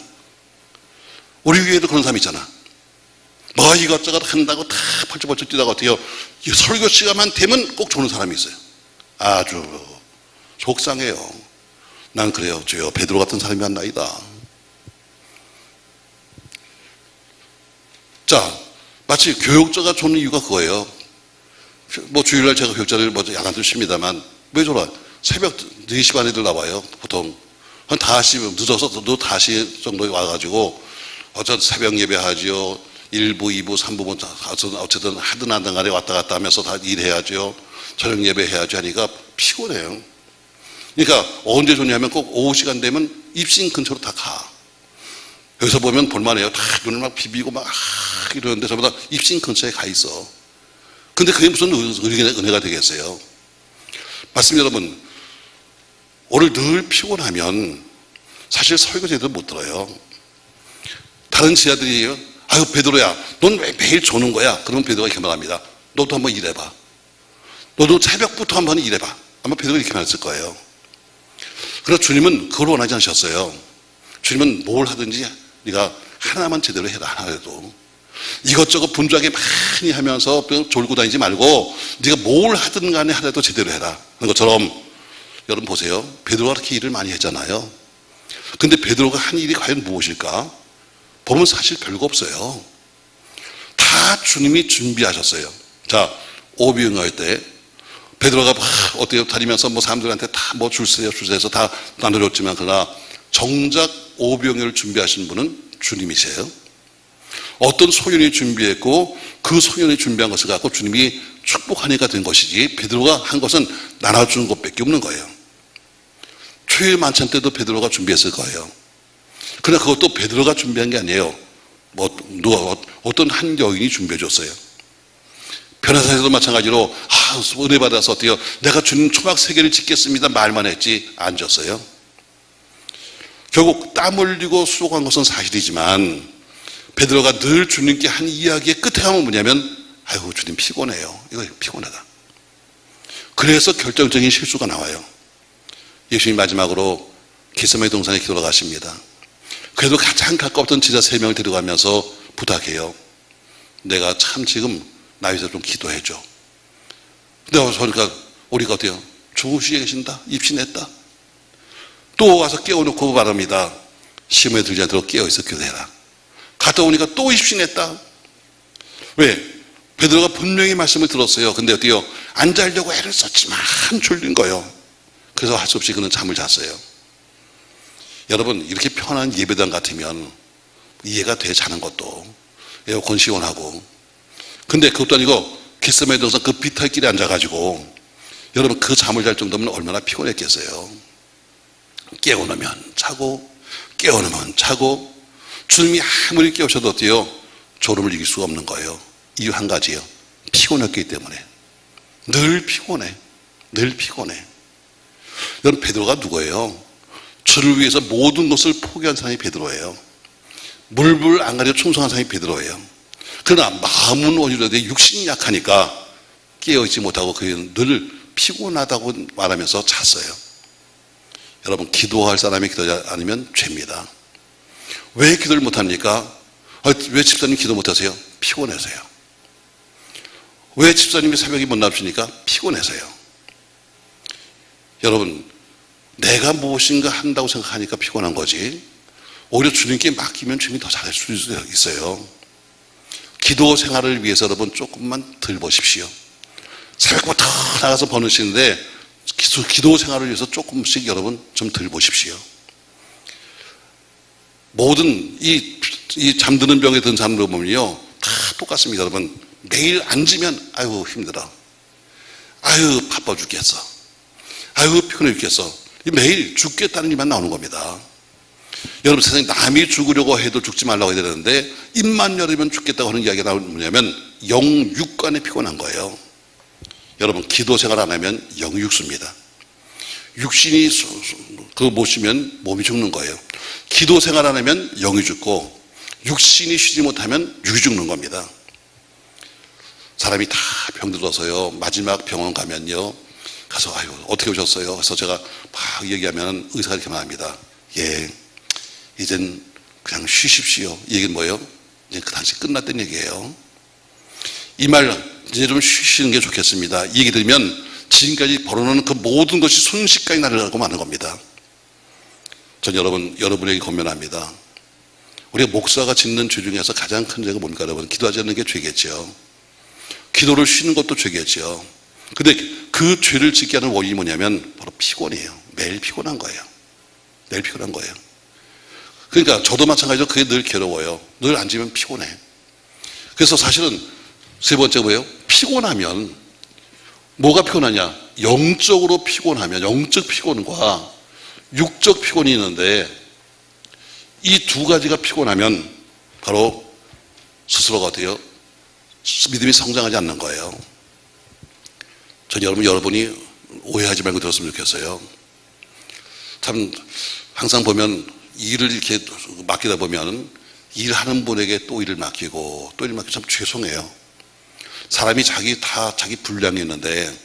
우리 교회도 그런 사람 있잖아. 뭐 이것저것 한다고 다 펄쩍펄쩍 뛰다가 어때요? 설교 시간만 되면 꼭 조는 사람이 있어요. 아주 속상해요. 난 그래요. 주여 베드로 같은 사람이 한나이다. 자, 마치 교역자가 조는 이유가 그거예요. 뭐 주일날 제가 교역자를 뭐 야간도 쉽니다만 왜 졸아? 새벽 4시 반에들 나와요. 보통 한 5시 늦어서도 5시 정도에 와가지고 어쨌든 새벽 예배하지요. 1부, 2부, 3부 어쨌든 하든 안 하든 간에 왔다 갔다 하면서 다 일해야죠. 저녁 예배해야죠 하니까 피곤해요. 그러니까 언제 좋냐면 꼭 오후 시간 되면 입신 근처로 다 가. 여기서 보면 볼만해요. 다 눈을 막 비비고 막 이러는데 전부 다 입신 근처에 가 있어. 근데 그게 무슨 은혜가 되겠어요? 말씀 여러분, 오늘 늘 피곤하면 사실 설교 제대로 못 들어요. 다른 지하들이 아유 베드로야 넌 왜 매일 조는 거야? 그러면 베드로가 이렇게 말합니다. 너도 한번 일해봐. 너도 새벽부터 한번 일해봐. 아마 베드로가 이렇게 말했을 거예요. 그러나 주님은 그걸 원하지 않으셨어요. 주님은 뭘 하든지 네가 하나만 제대로 해라. 하나라도 이것저것 분주하게 많이 하면서 졸고 다니지 말고 네가 뭘 하든 간에 하나도 제대로 해라 하는 것처럼 여러분 보세요. 베드로가 그렇게 일을 많이 했잖아요. 근데 베드로가 한 일이 과연 무엇일까? 보면 사실 별거 없어요. 다 주님이 준비하셨어요. 자, 오병이어 때 베드로가 어때요? 다니면서 뭐 사람들한테 다 뭐 줄서서 다 나눠줬지만 그러나 정작 오병이어를 준비하신 분은 주님이세요. 어떤 소년이 준비했고 그 소년이 준비한 것을 갖고 주님이 축복하니까 된 것이지 베드로가 한 것은 나눠주는 것밖에 없는 거예요. 초일 만찬 때도 베드로가 준비했을 거예요. 그러나 그것도 베드로가 준비한 게 아니에요. 뭐 누가 어떤 한 여인이 준비해 줬어요. 변호사에서도 마찬가지로 은혜 받아서 어때요? 내가 주님 초막 3개를 짓겠습니다 말만 했지 안 줬어요. 결국 땀 흘리고 수고한 것은 사실이지만 베드로가 늘 주님께 한 이야기의 끝에 하면 뭐냐면 아이고 주님 피곤해요. 이거 피곤하다. 그래서 결정적인 실수가 나와요. 예수님 마지막으로 겟세마네 동산에 기도로 가십니다. 그래도 가장 가까웠던 제자 3명을 데려가면서 부탁해요. 내가 참 지금 나 위해서 좀 기도해줘. 근데 와서 보니까 우리가 어때요? 주무시게 계신다. 입신했다. 또 와서 깨워놓고 말합니다. 시험에 들지 않도록 깨어있어 기도해라. 갔다 오니까 또 입신했다. 왜? 베드로가 분명히 말씀을 들었어요. 근데 어때요? 안 자려고 애를 썼지만 졸린 거예요. 그래서 할 수 없이 그는 잠을 잤어요. 여러분 이렇게 편한 예배당 같으면 이해가 돼 자는 것도 에어컨 시원하고 근데 그것도 아니고 겟세마네 동산 그 비탈길에 앉아가지고 여러분 그 잠을 잘 정도면 얼마나 피곤했겠어요. 깨어나면 자고 깨어나면 자고 주님이 아무리 깨우셔도 어때요? 졸음을 이길 수가 없는 거예요. 이유 한 가지요. 피곤했기 때문에. 늘 피곤해. 늘 피곤해. 여러분 베드로가 누구예요? 주를 위해서 모든 것을 포기한 사람이 베드로예요. 물불 안 가려 충성한 사람이 베드로예요. 그러나 마음은 온유한데 육신이 약하니까 깨어있지 못하고 그는 늘 피곤하다고 말하면서 잤어요. 여러분 기도할 사람이 기도하지 않으면 죄입니다. 왜 기도를 못합니까? 왜 집사님 기도 못하세요? 피곤해서요. 왜 집사님이 새벽에 못 나오시니까? 피곤해서요. 여러분 내가 무엇인가 한다고 생각하니까 피곤한 거지 오히려 주님께 맡기면 주님이 더 잘할 수 있어요. 기도 생활을 위해서 여러분 조금만 덜 보십시오. 새벽부터 나가서 버느시는데 기도 생활을 위해서 조금씩 여러분 좀 덜 보십시오. 모든 이 잠드는 병에 든 사람들 보면요 다 똑같습니다. 여러분 매일 앉으면 아유 힘들어, 아유 바빠 죽겠어, 아유 피곤해 죽겠어. 매일 죽겠다는 일만 나오는 겁니다. 여러분 세상에 남이 죽으려고 해도 죽지 말라고 해야 되는데 입만 열으면 죽겠다고 하는 이야기가 나오는 뭐냐면 영육간에 피곤한 거예요. 여러분 기도 생활 안 하면 영육수입니다. 육신이 못 쉬면 몸이 죽는 거예요. 기도 생활 안 하면 영이 죽고 육신이 쉬지 못하면 육이 죽는 겁니다. 사람이 다 병들어서요 마지막 병원 가면요 가서 아유 어떻게 오셨어요? 그래서 제가 막 얘기하면 의사가 이렇게 말합니다. 예, 이젠 그냥 쉬십시오. 이 얘기는 뭐예요? 이제 그 당시 끝났다는 얘기예요. 이 말 이제 좀 쉬시는 게 좋겠습니다. 이 얘기 들으면 지금까지 벌어놓은 그 모든 것이 순식간에 날아가고 마는 겁니다. 전 여러분에게 권면합니다. 우리가 목사가 짓는 죄 중에서 가장 큰 죄가 뭡니까 여러분? 기도하지 않는 게 죄겠죠. 기도를 쉬는 것도 죄겠죠. 근데 그 죄를 짓게 하는 원인이 뭐냐면 바로 피곤이에요. 매일 피곤한 거예요. 매일 피곤한 거예요. 그러니까 저도 마찬가지로 그게 늘 괴로워요. 늘 앉으면 피곤해. 그래서 사실은 세 번째 뭐예요? 피곤하면 뭐가 피곤하냐? 영적으로 피곤하면 영적 피곤과 육적 피곤이 있는데 이 두 가지가 피곤하면 바로 스스로가 어때요? 믿음이 성장하지 않는 거예요. 전 여러분이 오해하지 말고 들었으면 좋겠어요. 참 항상 보면 일을 이렇게 맡기다 보면 일하는 분에게 또 일을 맡기고 또 일을 맡기고 참 죄송해요. 사람이 자기 분량이 있는데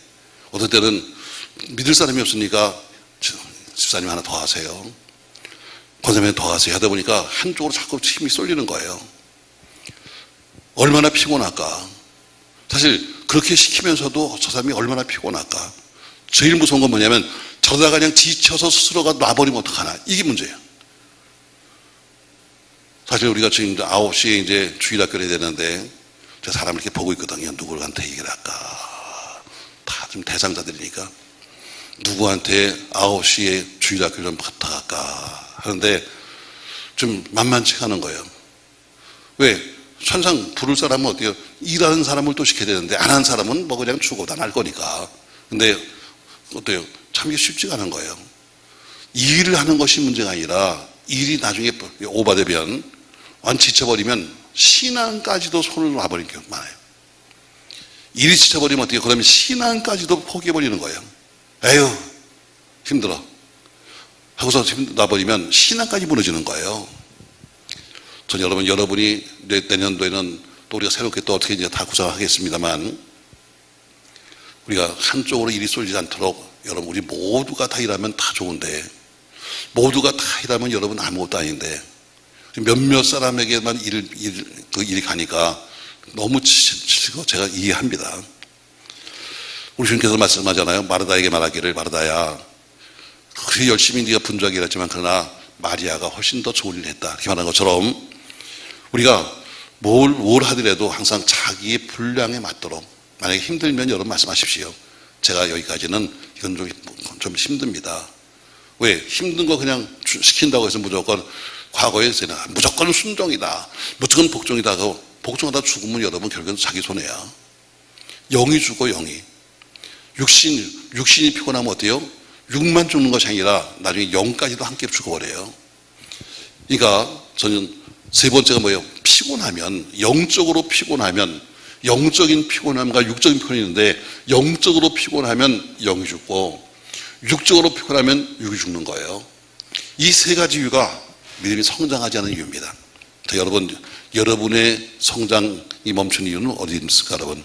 어떤 때는 믿을 사람이 없으니까 집사님 하나 더 하세요. 권사님 더 하세요. 하다 보니까 한쪽으로 자꾸 힘이 쏠리는 거예요. 얼마나 피곤할까. 사실 그렇게 시키면서도 저 사람이 얼마나 피곤할까. 제일 무서운 건 뭐냐면 저러다가 그냥 지쳐서 스스로가 놔버리면 어떡하나. 이게 문제예요. 사실 우리가 지금 9시에 이제 주일학교를 해야 되는데 제가 사람을 이렇게 보고 있거든요. 누구한테 얘기를 할까. 다 좀 대상자들이니까. 누구한테 9시에 주일학교를 좀 부탁할까 하는데 좀 만만치 않은 거예요. 왜? 천상 부를 사람은 어때요? 일하는 사람을 또 시켜야 되는데 안 하는 사람은 뭐 그냥 죽어도 안 할 거니까. 근데 어때요? 참 이게 쉽지가 않은 거예요. 일을 하는 것이 문제가 아니라 일이 나중에 오바되면 완 지쳐버리면 신앙까지도 손을 놔버리는 경우가 많아요. 일이 지쳐버리면 어때요? 그러면 신앙까지도 포기해버리는 거예요. 에휴 힘들어 하고서 놔버리면 신앙까지 무너지는 거예요. 전 여러분이 내년도에는 또 우리가 새롭게 또 어떻게 이제 다 구상하겠습니다만 우리가 한쪽으로 일이 쏠리지 않도록 여러분 우리 모두가 다 일하면 다 좋은데 모두가 다 일하면 여러분 아무것도 아닌데 몇몇 사람에게만 그 일이 가니까 너무 지치고 제가 이해합니다. 우리 주님께서 말씀하잖아요. 마르다에게 말하기를 마르다야 그렇게 열심히 네가 분주하게 일했지만 그러나 마리아가 훨씬 더 좋은 일을 했다. 이렇게 말하는 것처럼 우리가 뭘 하더라도 항상 자기의 분량에 맞도록 만약에 힘들면 여러분 말씀하십시오. 제가 여기까지는 이건 좀 힘듭니다. 왜? 힘든 거 그냥 시킨다고 해서 무조건 과거에 무조건 순종이다. 무조건 복종이다 하고 복종하다 죽으면 여러분 결국은 자기 손해야. 영이 죽어 영이. 육신이 피곤하면 어때요? 육만 죽는 것이 아니라 나중에 영까지도 함께 죽어버려요. 그러니까 저는 세 번째가 뭐예요? 피곤하면 영적으로 피곤하면 영적인 피곤함과 육적인 피곤이 있는데 영적으로 피곤하면 영이 죽고 육적으로 피곤하면 육이 죽는 거예요. 이 세 가지 이유가 믿음이 성장하지 않는 이유입니다. 여러분의 성장이 멈춘 이유는 어디 있을까 여러분?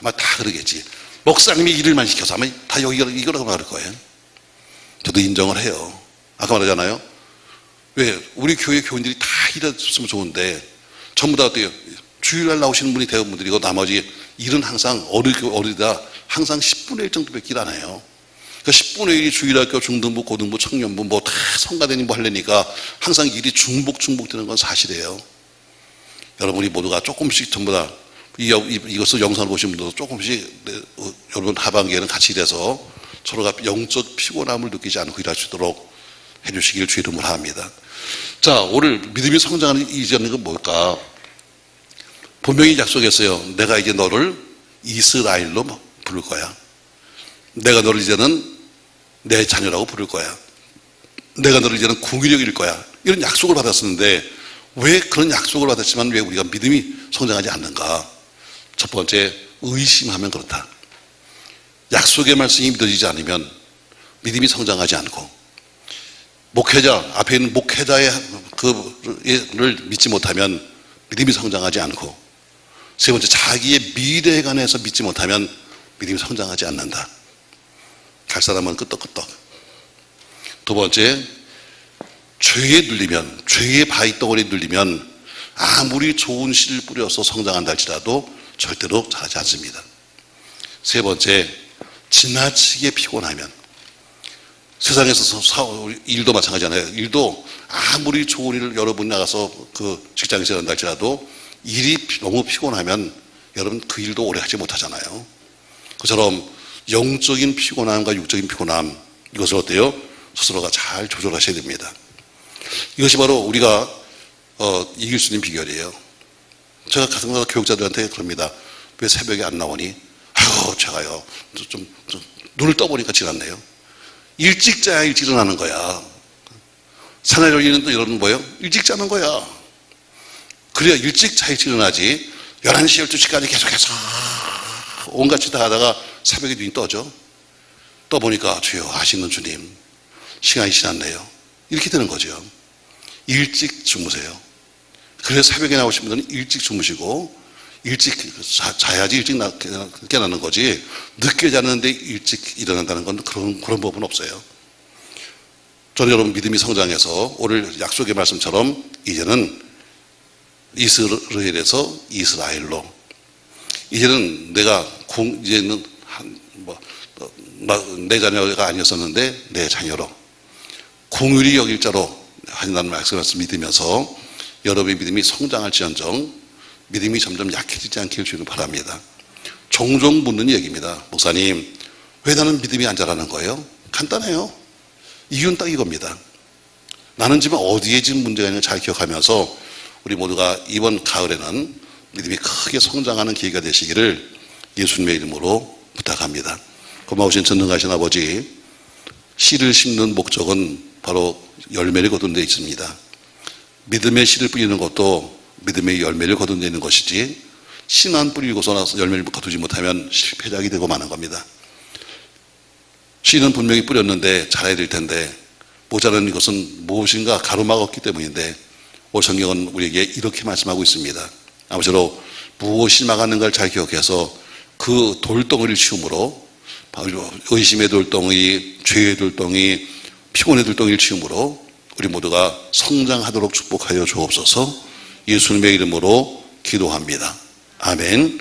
아마 다 그러겠지. 목사님이 일을만 시켜서 아마 다 이거라고 말할 거예요. 저도 인정을 해요. 아까 말하잖아요. 왜? 우리 교회 교인들이 다 일했으면 좋은데 전부 다 어때요? 주일날 나오시는 분이 대부분들이고 나머지 일은 항상 어리다 항상 10분의 1 정도밖에 안 해요. 그러니까 10분의 1이 주일학교, 중등부, 고등부, 청년부 뭐 다 성가대니 뭐 하려니까 항상 일이 중복되는 건 사실이에요. 여러분이 모두가 조금씩 전부 다 이것을 영상을 보신 분들도 조금씩 여러분 하반기에는 같이 일해서 서로가 영적 피곤함을 느끼지 않고 일할 수 있도록 해주시길 주 이름으로 합니다. 자, 오늘 믿음이 성장하는 이전인 건 뭘까? 분명히 약속했어요. 내가 이제 너를 이스라엘로 부를 거야. 내가 너를 이제는 내 자녀라고 부를 거야. 내가 너를 이제는 궁유력 일 거야. 이런 약속을 받았었는데 왜 그런 약속을 받았지만 왜 우리가 믿음이 성장하지 않는가? 첫 번째, 의심하면 그렇다. 약속의 말씀이 믿어지지 않으면 믿음이 성장하지 않고 목회자, 앞에 있는 목회자의 그를 믿지 못하면 믿음이 성장하지 않고 세 번째, 자기의 미래에 관해서 믿지 못하면 믿음이 성장하지 않는다. 갈 사람은 끄떡끄떡. 두 번째, 죄에 눌리면, 죄의 바위덩어리에 눌리면 아무리 좋은 씨를 뿌려서 성장한다 할지라도 절대로 자라지 않습니다. 세 번째, 지나치게 피곤하면, 세상에서 일도 마찬가지잖아요. 일도 아무리 좋은 일을 여러분 나가서 그 직장에서 한다 할지라도 일이 너무 피곤하면 여러분 그 일도 오래 하지 못하잖아요. 그처럼 영적인 피곤함과 육적인 피곤함, 이것을 어때요? 스스로가 잘 조절하셔야 됩니다. 이것이 바로 우리가 이길 수 있는 비결이에요. 제가 가끔가다 교육자들한테 그럽니다. 왜 새벽에 안 나오니? 아유, 제가요, 좀 눈을 떠보니까 지났네요. 일찍 자야 일찍 일어나는 거야. 사내 열리는 또 여러분 뭐예요? 일찍 자는 거야. 그래야 일찍 자야 일찍 일어나지. 11시, 12시까지 계속해서 온갖 짓 다 하다가 새벽에 눈이 떠져. 떠보니까 주여 아시는 주님, 시간이 지났네요. 이렇게 되는 거죠. 일찍 주무세요. 그래서 새벽에 나오신 분들은 일찍 주무시고 일찍 자야지 일찍 깨어나는 거지, 늦게 자는데 일찍 일어난다는 건 그런 법은 없어요. 저는 여러분 믿음이 성장해서 오늘 약속의 말씀처럼 이제는 이스라엘에서 이스라엘로, 이제는 이제는 내 자녀가 아니었었는데 내 자녀로, 공의를 여길 자로 하신다는 말씀을 믿으면서 여러분의 믿음이 성장할지언정 믿음이 점점 약해지지 않기를 주는 바랍니다. 종종 묻는 얘기입니다. 목사님, 왜 나는 믿음이 안 자라는 거예요? 간단해요. 이유는 딱 이겁니다. 나는 지금 어디에 지금 문제가 있는지 잘 기억하면서 우리 모두가 이번 가을에는 믿음이 크게 성장하는 기회가 되시기를 예수님의 이름으로 부탁합니다. 고마우신 전능하신 아버지, 씨를 심는 목적은 바로 열매를 거두는 데 있습니다. 믿음의 씨를 뿌리는 것도 믿음의 열매를 거두는 것이지, 씨만 뿌리고서 열매를 거두지 못하면 실패작이 되고 마는 겁니다. 씨는 분명히 뿌렸는데 자라야 될 텐데 모자라는 것은 무엇인가 가루막 없기 때문인데, 오늘 성경은 우리에게 이렇게 말씀하고 있습니다. 아무쪼록 무엇이 막았는가를 잘 기억해서 그 돌덩이를 치움으로, 의심의 돌덩이, 죄의 돌덩이, 피곤의 돌덩이를 치움으로 우리 모두가 성장하도록 축복하여 주옵소서. 예수님의 이름으로 기도합니다. 아멘.